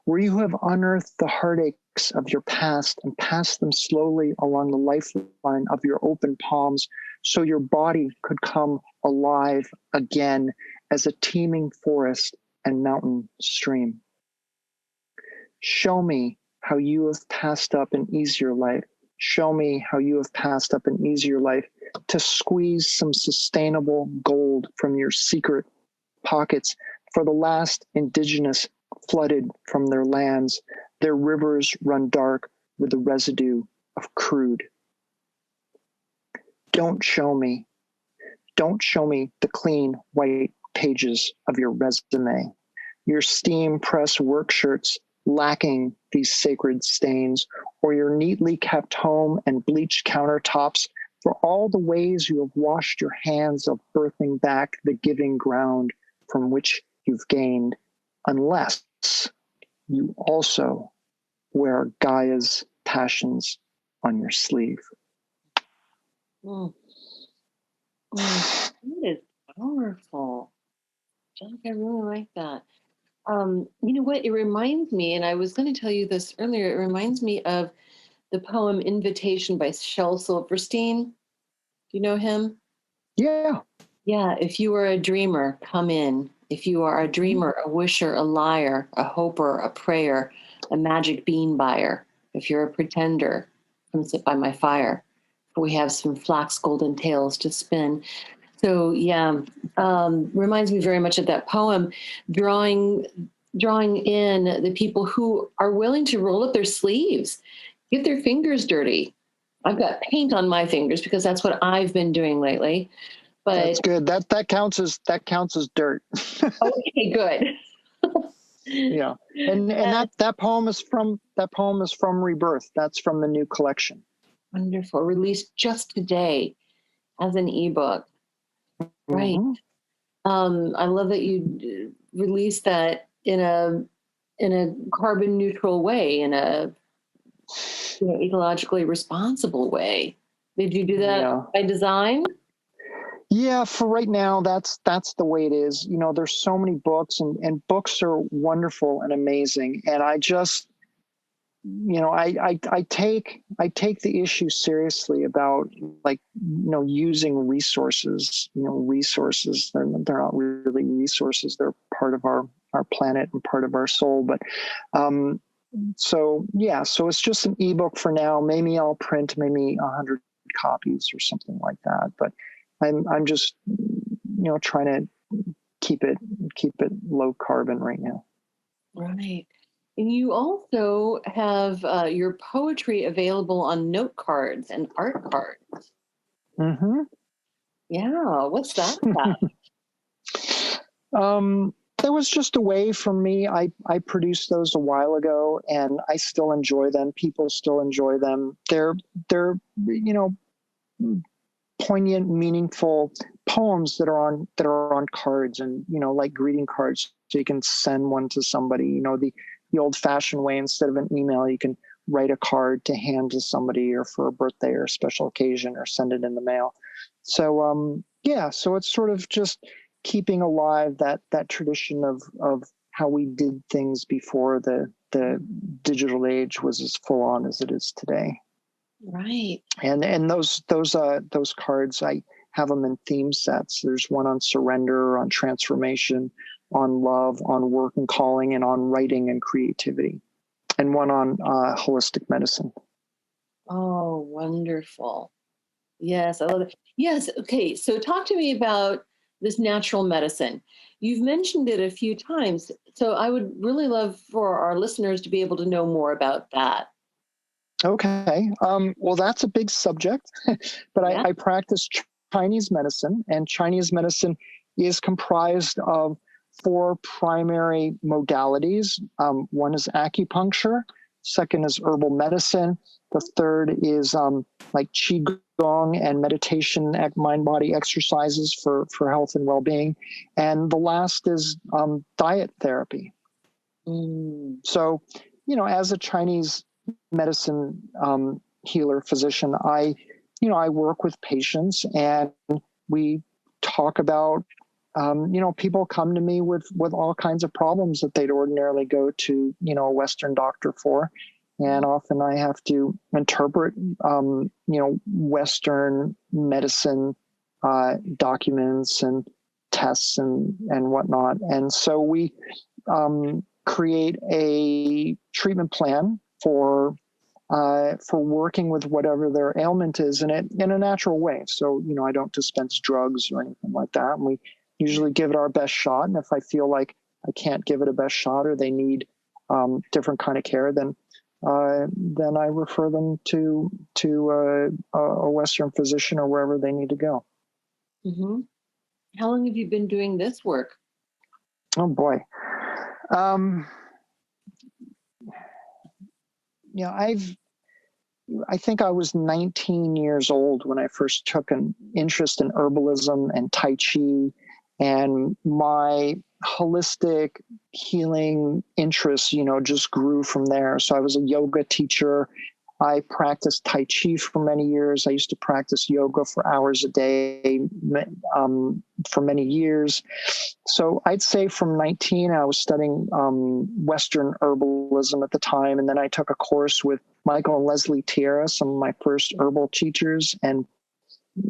S2: Where you have unearthed the heartaches of your past and passed them slowly along the lifeline of your open palms so your body could come alive again as a teeming forest and mountain stream. Show me how you have passed up an easier life. Show me how you have passed up an easier life to squeeze some sustainable gold from your secret pockets for the last indigenous flooded from their lands. Their rivers run dark with the residue of crude. Don't show me the clean white pages of your resume, your steam press work shirts lacking these sacred stains, or your neatly kept home and bleached countertops for all the ways you have washed your hands of birthing back the giving ground from which you've gained, unless you also wear Gaia's passions on your sleeve.
S1: Mm. That is powerful. Jack, I really like that. You know what? It reminds me, and I was going to tell you this earlier, it reminds me of the poem Invitation by Shel Silverstein. Do you know him?
S2: Yeah.
S1: Yeah. If you are a dreamer, come in. If you are a dreamer, a wisher, a liar, a hoper, a prayer, a magic bean buyer. If you're a pretender, come sit by my fire. For we have some flax golden tales to spin. So yeah, reminds me very much of that poem, drawing in the people who are willing to roll up their sleeves, get their fingers dirty. I've got paint on my fingers because that's what I've been doing lately. But
S2: that's good. That counts as dirt.
S1: Okay, good.
S2: Yeah, and that poem is from Rebirth. That's from the new collection.
S1: Wonderful. Released just today as an ebook. Right. I love that you released that in a carbon neutral way, in a ecologically responsible way. Did you do that by design?
S2: Yeah, for right now, that's the way it is. There's so many books, and books are wonderful and amazing. And I just, I take the issue seriously about using resources. Resources, they're not really resources. They're part of our planet and part of our soul. But so it's just an ebook for now. Maybe I'll print 100 copies or something like that. But I'm just trying to keep it low carbon right now.
S1: Right. And you also have your poetry available on note cards and art cards.
S2: Mm-hmm.
S1: Yeah. What's that about?
S2: that was just a way for me. I produced those a while ago, and I still enjoy them. People still enjoy them. They're poignant, meaningful poems that are on cards, and like greeting cards, so you can send one to somebody. The old-fashioned way, instead of an email, you can write a card to hand to somebody, or for a birthday or a special occasion, or send it in the mail. So so it's sort of just keeping alive that tradition of how we did things before the digital age was as full on as it is today.
S1: Right.
S2: And those cards, I have them in theme sets. There's one on surrender, on transformation, on love, on work and calling, and on writing and creativity, and one on holistic medicine.
S1: Oh, wonderful. Yes, I love it. Yes. Okay. So talk to me about this natural medicine. You've mentioned it a few times. So I would really love for our listeners to be able to know more about that.
S2: Okay. Well, that's a big subject, but
S1: Yeah.
S2: I practice Chinese medicine, and Chinese medicine is comprised of 4 primary modalities. One is acupuncture, second is herbal medicine, the third is like Qi Gong and meditation, mind-body exercises for health and well-being, and the last is diet therapy. So, as a Chinese medicine healer, physician, I work with patients, and we talk about, people come to me with all kinds of problems that they'd ordinarily go to, a Western doctor for. And often I have to interpret, Western medicine documents and tests and whatnot. And so we create a treatment plan for working with whatever their ailment is in a natural way. So, I don't dispense drugs or anything like that. And we usually give it our best shot. And if I feel like I can't give it a best shot, or they need different kind of care, then I refer them to a Western physician or wherever they need to go.
S1: Mm-hmm. How long have you been doing this work?
S2: Oh boy. I think I was 19 years old when I first took an interest in herbalism and Tai Chi, and my holistic healing interests, just grew from there. So I was a yoga teacher. I practiced Tai Chi for many years. I used to practice yoga for hours a day for many years. So I'd say from 19, I was studying Western herbalism at the time. And then I took a course with Michael and Leslie Tierra, some of my first herbal teachers, and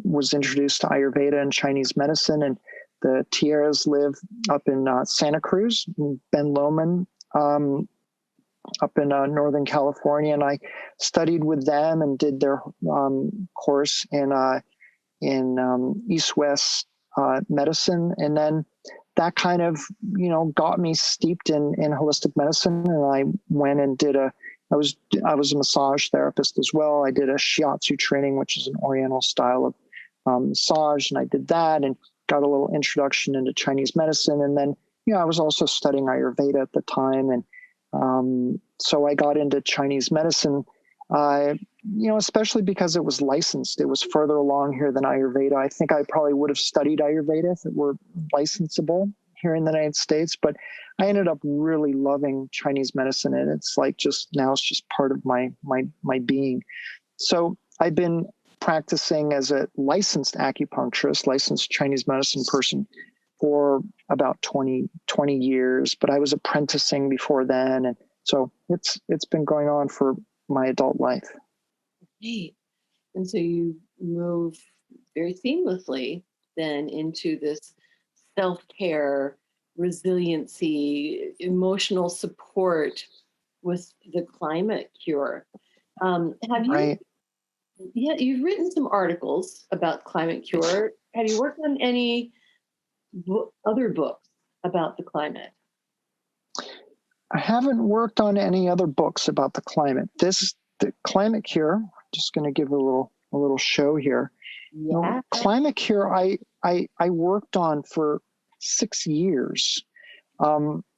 S2: was introduced to Ayurveda and Chinese medicine. And the Tierras live up in Santa Cruz, Ben Lomond, up in Northern California. And I studied with them and did their course in East-West medicine. And then that kind of, got me steeped in holistic medicine. And I went and I was a massage therapist as well. I did a shiatsu training, which is an Oriental style of massage. And I did that and got a little introduction into Chinese medicine. And then, I was also studying Ayurveda at the time. And so I got into Chinese medicine, especially because it was licensed. It was further along here than Ayurveda. I think I probably would have studied Ayurveda if it were licensable here in the United States, but I ended up really loving Chinese medicine, and it's like now it's just part of my being. So I've been practicing as a licensed acupuncturist, licensed Chinese medicine person for about 20 years, but I was apprenticing before then. And so it's been going on for my adult life.
S1: Great. And so you move very seamlessly then into this self-care, resiliency, emotional support with the climate cure. Have you?
S2: Right.
S1: Yeah, you've written some articles about climate cure. Have you worked on any other books about the climate?
S2: I haven't worked on any other books about the climate. The climate cure. Just going to give a little show here.
S1: Yeah.
S2: Climate cure. I worked on for 6 years.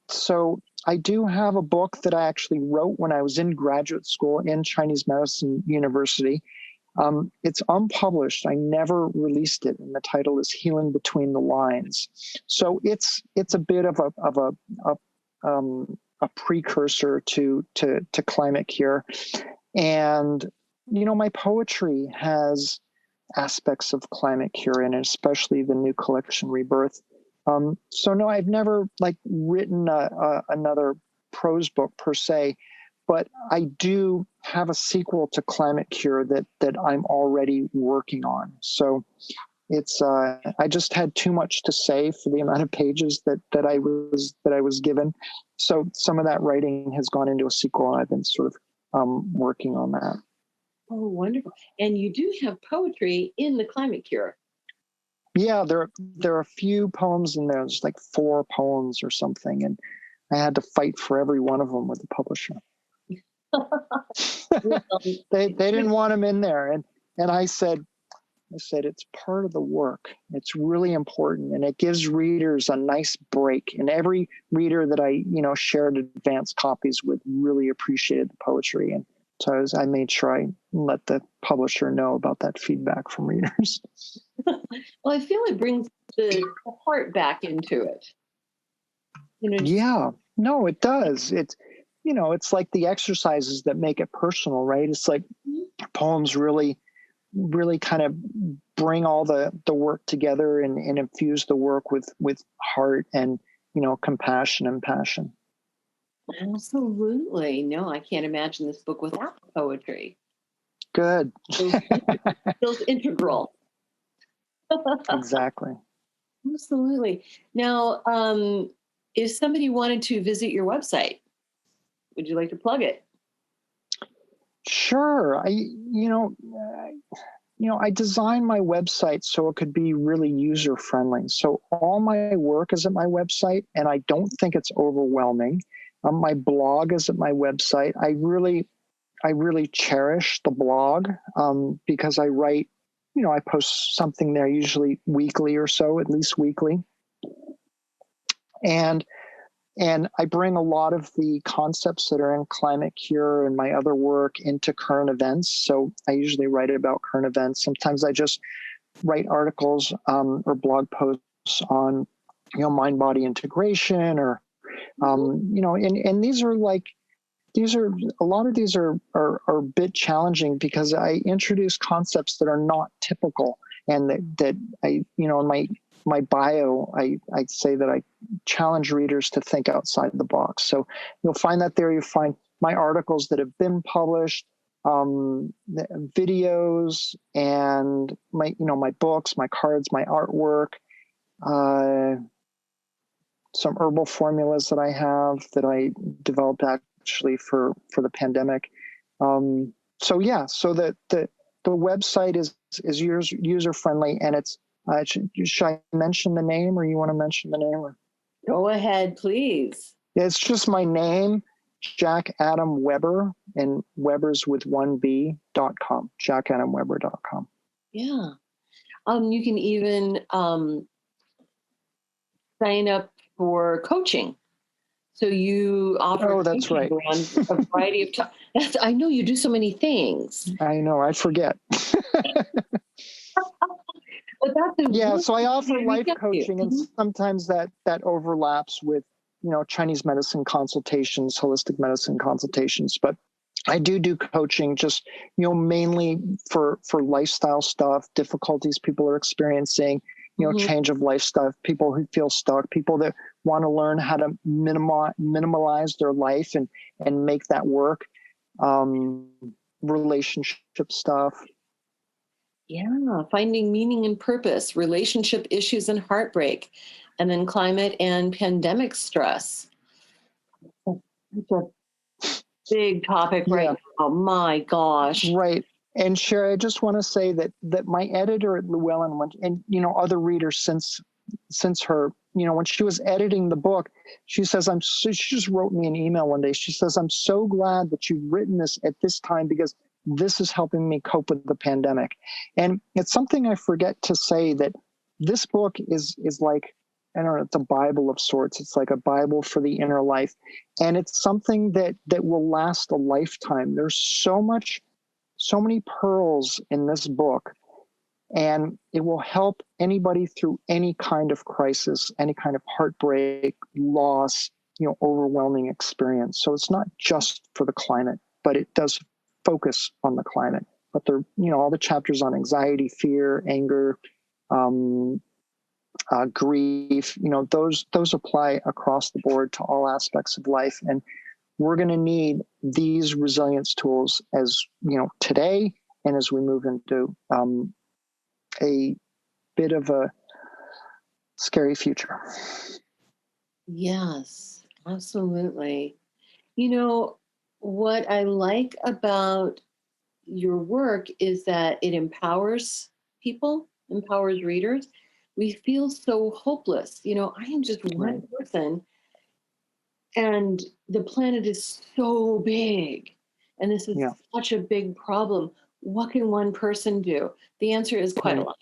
S2: So I do have a book that I actually wrote when I was in graduate school in Chinese Medicine University. It's unpublished. I never released it, and the title is "Healing Between the Lines." So it's a bit of a precursor to climate cure, and my poetry has aspects of climate cure in it, especially the new collection Rebirth. So no, I've never written another prose book per se, but I do have a sequel to Climate Cure that I'm already working on. So it's I just had too much to say for the amount of pages that I was given. So some of that writing has gone into a sequel, and I've been sort of working on that.
S1: Oh, wonderful! And you do have poetry in the Climate Cure.
S2: Yeah, there are a few poems in there. There's like 4 poems or something, and I had to fight for every one of them with the publisher. They didn't want them in there, and I said it's part of the work. It's really important, and it gives readers a nice break. And every reader that I shared advanced copies with really appreciated the poetry, and so I made sure I let the publisher know about that feedback from readers.
S1: Well, I feel it brings the heart back into it.
S2: Yeah, no, it does. It's like the exercises that make it personal, right? It's like poems really kind of bring all the work together and infuse the work with heart and compassion and passion.
S1: Absolutely. No, I can't imagine this book without poetry.
S2: Good.
S1: Feels integral.
S2: Exactly.
S1: Absolutely. Now, if somebody wanted to visit your website, would you like to plug it?
S2: Sure. I designed my website so it could be really user friendly. So all my work is at my website, and I don't think it's overwhelming. My blog is at my website. I really cherish the blog because I write, I post something there usually weekly or so, at least weekly. And I bring a lot of the concepts that are in Climate Cure and my other work into current events. So I usually write about current events. Sometimes I just write articles or blog posts on, mind-body integration or, and these are a lot of these are a bit challenging because I introduce concepts that are not typical, and that I, in my bio, I'd say that I challenge readers to think outside the box. So you'll find that there. You find my articles that have been published, videos, and my books, my cards, my artwork, some herbal formulas that I have that I developed actually for the pandemic. So the website is user friendly, and it's should I mention the name, or you want to mention the name? Or?
S1: Go ahead, please.
S2: It's just my name, Jack Adam Weber, and Weber's with 1B.com, jackadamweber.com.
S1: Yeah. You can even sign up for coaching. So you offer.
S2: Oh, that's right.
S1: On a variety of topics. I know you do so many things.
S2: I know. I forget. Yeah, so I offer life coaching, and sometimes that overlaps with Chinese medicine consultations, holistic medicine consultations. But I do coaching, just mainly for lifestyle stuff, difficulties people are experiencing, change of lifestyle, people who feel stuck, people that want to learn how to minimalize their life and make that work, relationship stuff.
S1: Yeah, finding meaning and purpose, relationship issues and heartbreak, and then climate and pandemic stress. It's a big topic right now. Oh my gosh.
S2: Right. And Sherry, I just want to say that my editor at Llewellyn and other readers since her, when she was editing the book, she says, she just wrote me an email one day. She says, "I'm so glad that you've written this at this time, because this is helping me cope with the pandemic." And it's something I forget to say, that this book is like I don't know, it's a Bible of sorts. It's like a Bible for the inner life. And it's something that will last a lifetime. There's so many pearls in this book, and it will help anybody through any kind of crisis, any kind of heartbreak, loss, overwhelming experience. So it's not just for the climate, but it does focus on the climate. But there, all the chapters on anxiety, fear, anger, grief, those apply across the board to all aspects of life. And we're going to need these resilience tools as, today, and as we move into a bit of a scary future.
S1: Yes, absolutely. What I like about your work is that it empowers people, empowers readers. We feel so hopeless. I am just one person, and the planet is so big, and this is such a big problem. What can one person do? The answer is quite a lot.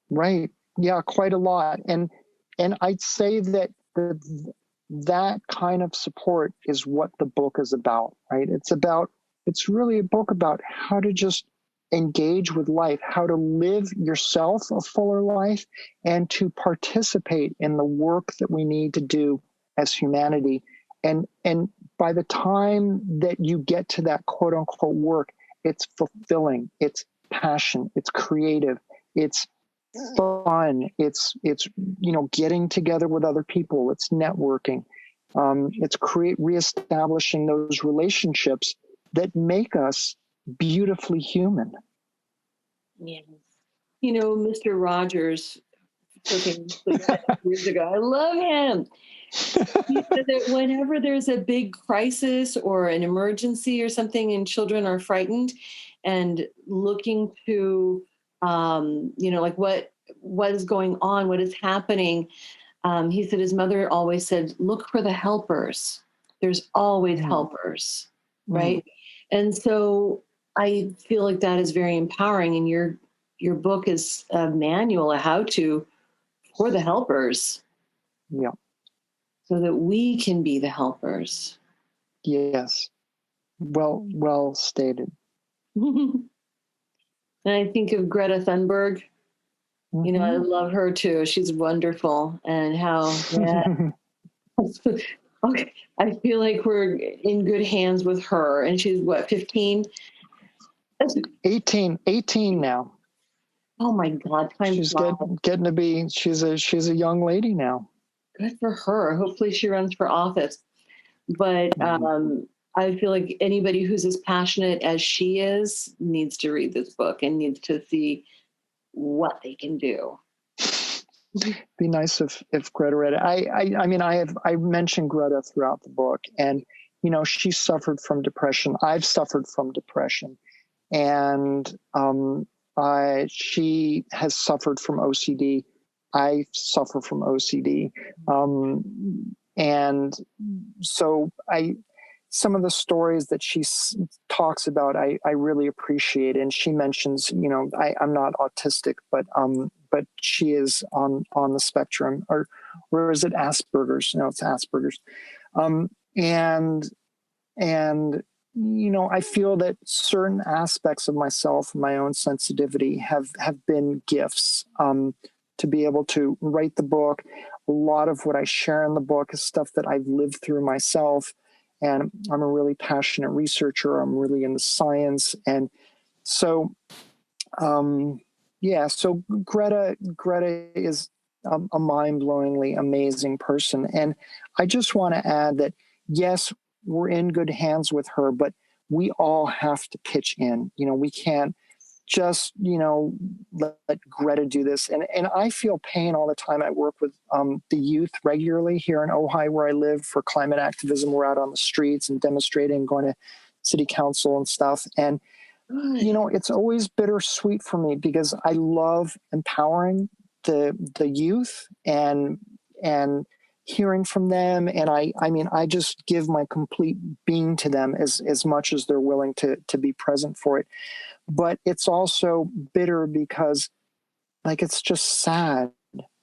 S2: Right. Yeah, quite a lot. And I'd say that that kind of support is what the book is about, right? It's really a book about how to just engage with life, how to live yourself a fuller life, and to participate in the work that we need to do as humanity. And by the time that you get to that quote unquote work, it's fulfilling, it's passion, it's creative, it's fun, it's getting together with other people, it's networking, it's reestablishing those relationships that make us beautifully human.
S1: Yes. Mr. Rogers took him years ago. I love him. He said that whenever there's a big crisis or an emergency or something and children are frightened and looking to, like what is going on, what is happening, he said his mother always said, look for the helpers. There's always helpers, right? And so I feel like that is very empowering. And your book is a manual, a how-to for the helpers.
S2: Yeah.
S1: So that we can be the helpers.
S2: Yes. Well stated.
S1: And I think of Greta Thunberg. I love her too. She's wonderful. And how, okay, I feel like we're in good hands with her. And she's what, 15?
S2: 18 now.
S1: Oh my God.
S2: She's getting to be, she's a young lady now.
S1: Good for her. Hopefully she runs for office. But I feel like anybody who's as passionate as she is needs to read this book and needs to see what they can do.
S2: Be nice if Greta read it. I mentioned Greta throughout the book, and she suffered from depression. I've suffered from depression, and she has suffered from OCD. I suffer from OCD, and so some of the stories that she talks about, I really appreciate. And she mentions, I'm not autistic, but she is on the spectrum, or is it Asperger's? No, it's Asperger's. And I feel that certain aspects of myself, my own sensitivity, have been gifts. To be able to write the book, a lot of what I share in the book is stuff that I've lived through myself. And I'm a really passionate researcher. I'm really into science. And so, so Greta is a mind-blowingly amazing person. And I just want to add that, yes, we're in good hands with her, but we all have to pitch in. We can't just, let Greta do this. And I feel pain all the time. I work with the youth regularly here in Ojai, where I live, for climate activism. We're out on the streets and demonstrating, going to city council and stuff. And, it's always bittersweet for me, because I love empowering the youth and hearing from them. And I just give my complete being to them as much as they're willing to be present for it. But it's also bitter because, it's just sad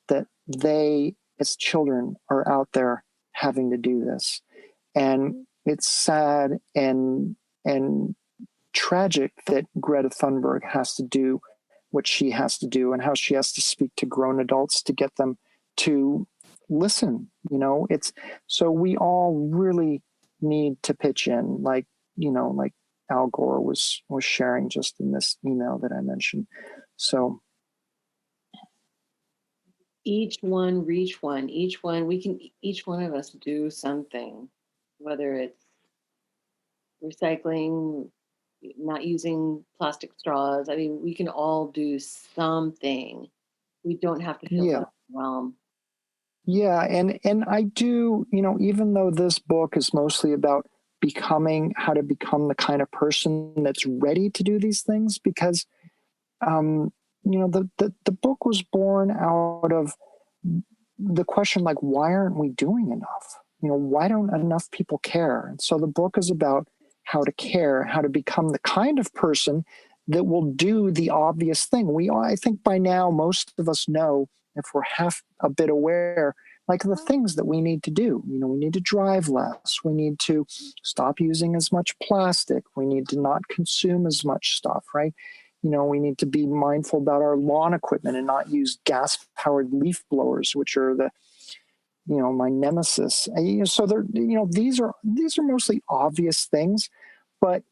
S2: that they, as children, are out there having to do this. And it's sad and tragic that Greta Thunberg has to do what she has to do, and how she has to speak to grown adults to get them to listen. It's so we all really need to pitch in, like Al Gore was sharing just in this email that I mentioned. So
S1: each one reach one, each one of us do something, whether it's recycling, not using plastic straws. I mean, we can all do something. We don't have to feel overwhelmed.
S2: Yeah, and I do, even though this book is mostly about how to become the kind of person that's ready to do these things, because the book was born out of the question, like, why aren't we doing enough? Why don't enough people care? And so the book is about how to care, how to become the kind of person that will do the obvious thing. I think by now, most of us know, if we're half a bit aware, like the things that we need to do. We need to drive less. We need to stop using as much plastic. We need to not consume as much stuff, right? We need to be mindful about our lawn equipment and not use gas-powered leaf blowers, which are my nemesis. So these are mostly obvious things, but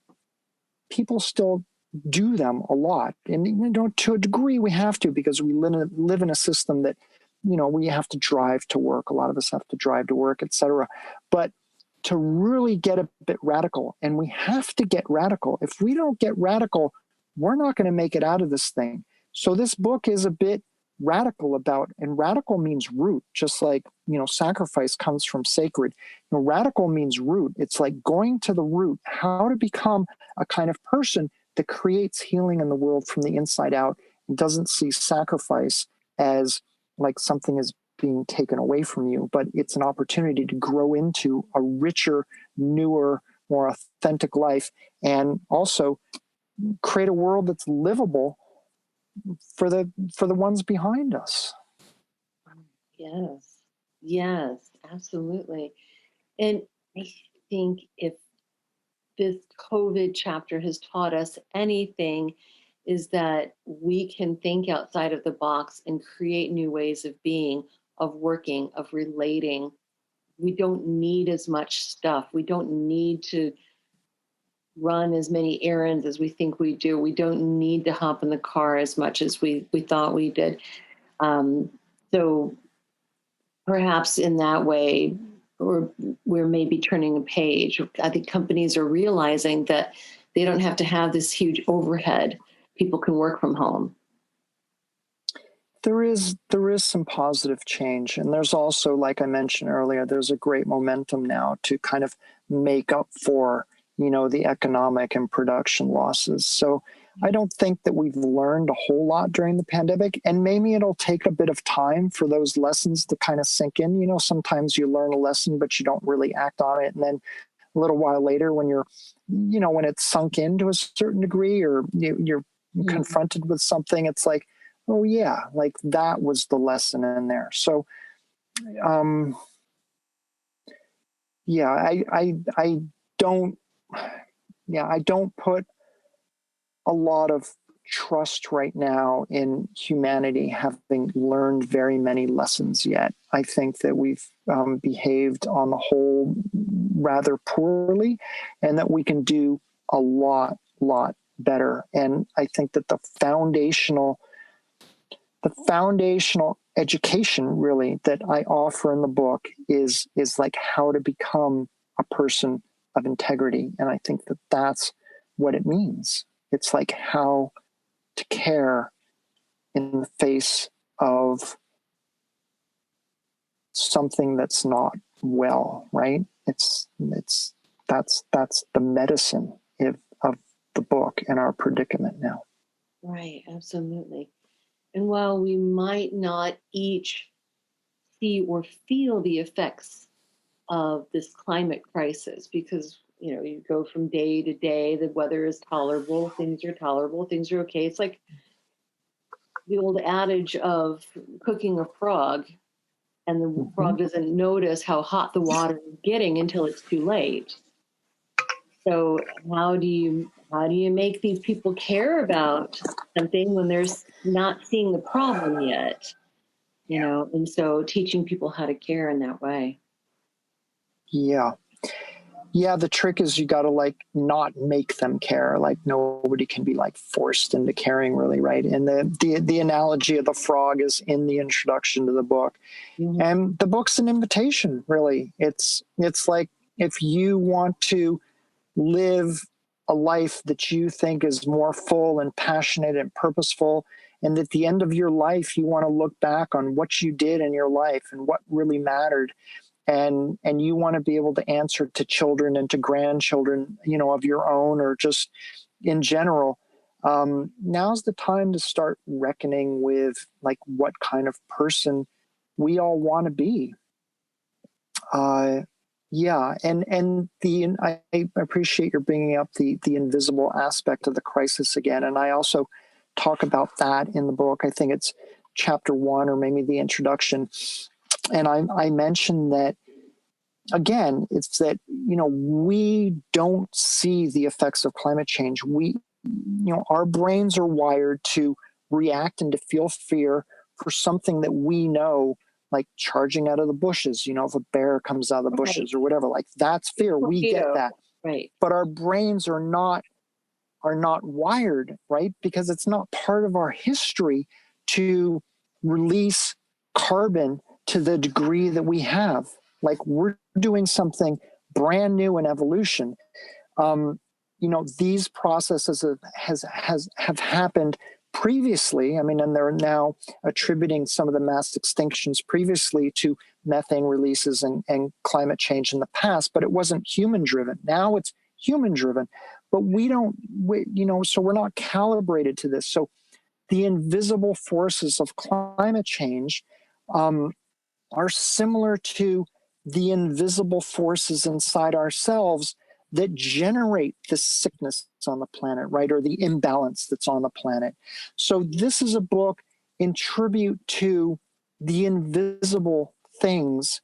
S2: people still do them a lot. And to a degree we have to, because we live in a system that, we have to drive to work. A lot of us have to drive to work, etc. But to really get a bit radical, and we have to get radical. If we don't get radical, we're not going to make it out of this thing. So this book is a bit radical about, and radical means root, just like, sacrifice comes from sacred. Radical means root. It's like going to the root, how to become a kind of person that creates healing in the world from the inside out, and doesn't see sacrifice as like something is being taken away from you, but it's an opportunity to grow into a richer, newer, more authentic life, and also create a world that's livable for the ones behind us.
S1: Yes, absolutely. And I think if this COVID chapter has taught us anything, is that we can think outside of the box and create new ways of being, of working, of relating. We don't need as much stuff. We don't need to run as many errands as we think we do. We don't need to hop in the car as much as we thought we did. So perhaps in that way, we're maybe turning a page. I think companies are realizing that they don't have to have this huge overhead. People can work from home.
S2: There is some positive change. And there's also, like I mentioned earlier, there's a great momentum now to kind of make up for, the economic and production losses. So I don't think that we've learned a whole lot during the pandemic, and maybe it'll take a bit of time for those lessons to kind of sink in. Sometimes you learn a lesson, but you don't really act on it. And then a little while later, when when it's sunk into a certain degree, or you're confronted with something, it's like, oh yeah, like that was the lesson in there. So, I don't put a lot of trust right now in humanity having learned very many lessons yet. I think that we've behaved on the whole rather poorly, and that we can do a lot better. And I think that the foundational education really that I offer in the book is like how to become a person of integrity. And I think that that's what it means. It's like how to care in the face of something that's not well, right? That's the medicine of the book and our predicament now.
S1: Right, absolutely. And while we might not each see or feel the effects of this climate crisis, because you go from day to day, the weather is tolerable, things are okay. It's like the old adage of cooking a frog. and the frog doesn't notice how hot the water is getting until it's too late. So how do you make these people care about something when they're not seeing the problem yet? You know, and so teaching people how to care in that way.
S2: Yeah. Yeah, the trick is you got to like not make them care. Like nobody can be like forced into caring, really, right? And the analogy of the frog is in the introduction to the book, and the book's an invitation. Really, it's like if you want to live a life that you think is more full and passionate and purposeful, and at the end of your life you want to look back on what you did in your life and what really mattered. And you want to be able to answer to children and to grandchildren, you know, of your own or just in general. Now's the time to start reckoning with like what kind of person we all want to be. Yeah, and I appreciate your bringing up the invisible aspect of the crisis again, and I also talk about that in the book. I think it's chapter 1 or maybe the introduction. And I mentioned that, again, it's that, you know, we don't see the effects of climate change. Our brains are wired to react and to feel fear for something that we know, like charging out of the bushes, you know, if a bear comes out of the bushes or whatever, like that's fear. We get that.
S1: Right.
S2: But our brains are not wired, right? Because it's not part of our history to release carbon to the degree that we have. Like we're doing something brand new in evolution. These processes have happened previously. I mean, and they're now attributing some of the mass extinctions previously to methane releases and climate change in the past, but it wasn't human driven. Now it's human driven, but so we're not calibrated to this. So the invisible forces of climate change are similar to the invisible forces inside ourselves that generate this sickness on the planet, right? Or the imbalance that's on the planet. So this is a book in tribute to the invisible things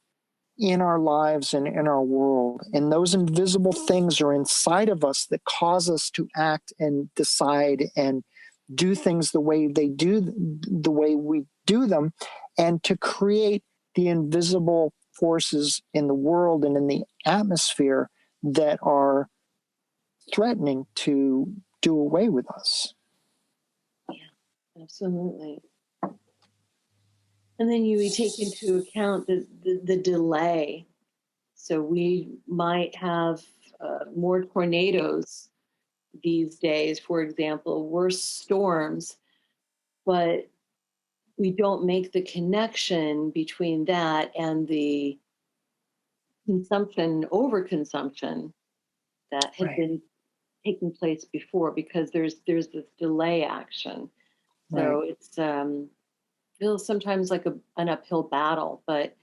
S2: in our lives and in our world. And those invisible things are inside of us that cause us to act and decide and do things the way we do them, and to create the invisible forces in the world and in the atmosphere that are threatening to do away with us.
S1: Yeah, absolutely. And then we take into account the delay. So we might have more tornadoes these days, for example, worse storms, but we don't make the connection between that and the overconsumption that had been taking place before, because there's this delay action. So it's feels sometimes like an uphill battle, but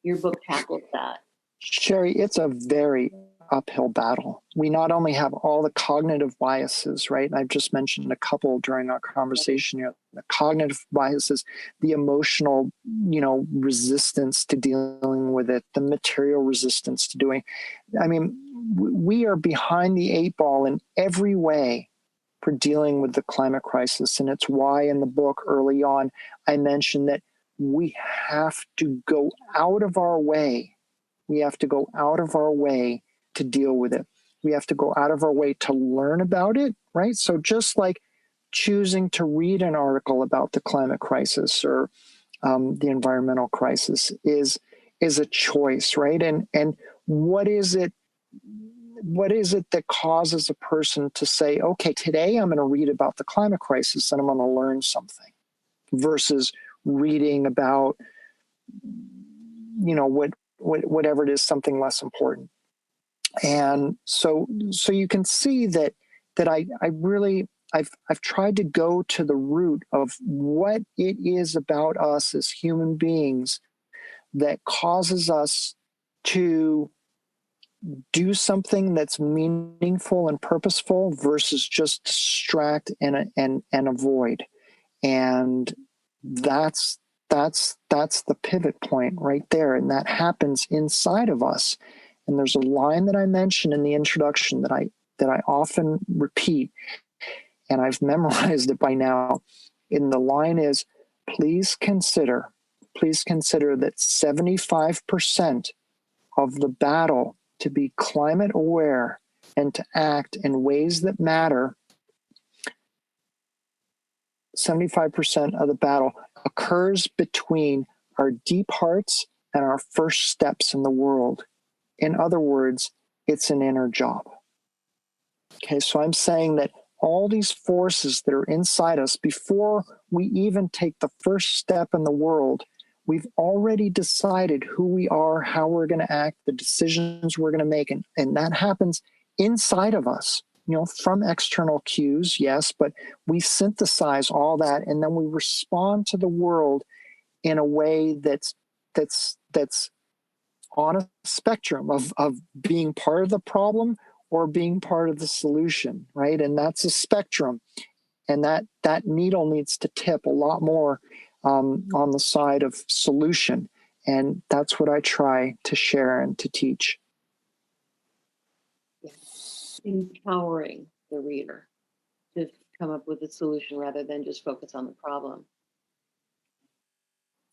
S1: your book tackles that.
S2: Sherry, it's a very uphill battle. We not only have all the cognitive biases, right? And I've just mentioned a couple during our conversation here. The cognitive biases, the emotional, resistance to dealing with it, the material resistance to doing. I mean, we are behind the 8 ball in every way for dealing with the climate crisis. And it's why in the book early on, I mentioned that we have to go out of our way. We have to go out of our way to deal with it. We have to go out of our way to learn about it, right? So just like choosing to read an article about the climate crisis or the environmental crisis is a choice, right? And what is it that causes a person to say, okay, today I'm going to read about the climate crisis and I'm going to learn something, versus reading about, whatever it is, something less important. And so you can see that I've tried to go to the root of what it is about us as human beings that causes us to do something that's meaningful and purposeful versus just distract and avoid. And that's that's the pivot point right there. And that happens inside of us. And there's a line that I mentioned in the introduction that I often repeat, and I've memorized it by now. And the line is, please consider that 75% of the battle to be climate aware and to act in ways that matter, 75% of the battle occurs between our deep hearts and our first steps in the world. In other words, it's an inner job. Okay, so I'm saying that all these forces that are inside us, before we even take the first step in the world, we've already decided who we are, how we're going to act, the decisions we're going to make. And that happens inside of us, from external cues, yes, but we synthesize all that and then we respond to the world in a way that's on a spectrum of being part of the problem or being part of the solution, right? And that's a spectrum. And that needle needs to tip a lot more on the side of solution. And that's what I try to share and to teach.
S1: Empowering the reader to come up with a solution rather than just focus on the problem.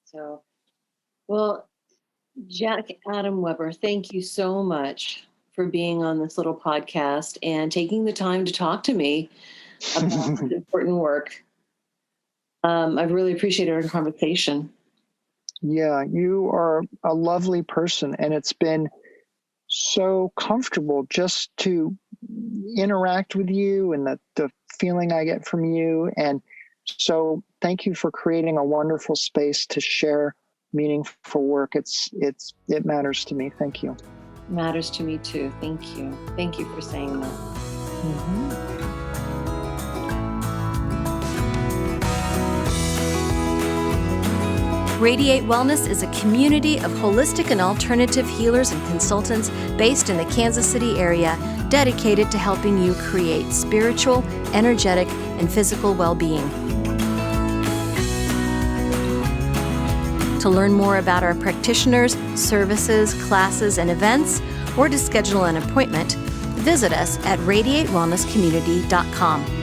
S1: So, well, Jack Adam Weber, thank you so much for being on this little podcast and taking the time to talk to me about this important work. I've really appreciated our conversation.
S2: Yeah, you are a lovely person, and it's been so comfortable just to interact with you and the feeling I get from you. And so thank you for creating a wonderful space to share meaningful work. It matters to me. Thank you.
S1: Matters to me too. Thank you. Thank you for saying that.
S2: Mm-hmm.
S3: Radiate Wellness is a community of holistic and alternative healers and consultants based in the Kansas City area, dedicated to helping you create spiritual, energetic, and physical well-being. To learn more about our practitioners, services, classes, and events, or to schedule an appointment, visit us at radiatewellnesscommunity.com.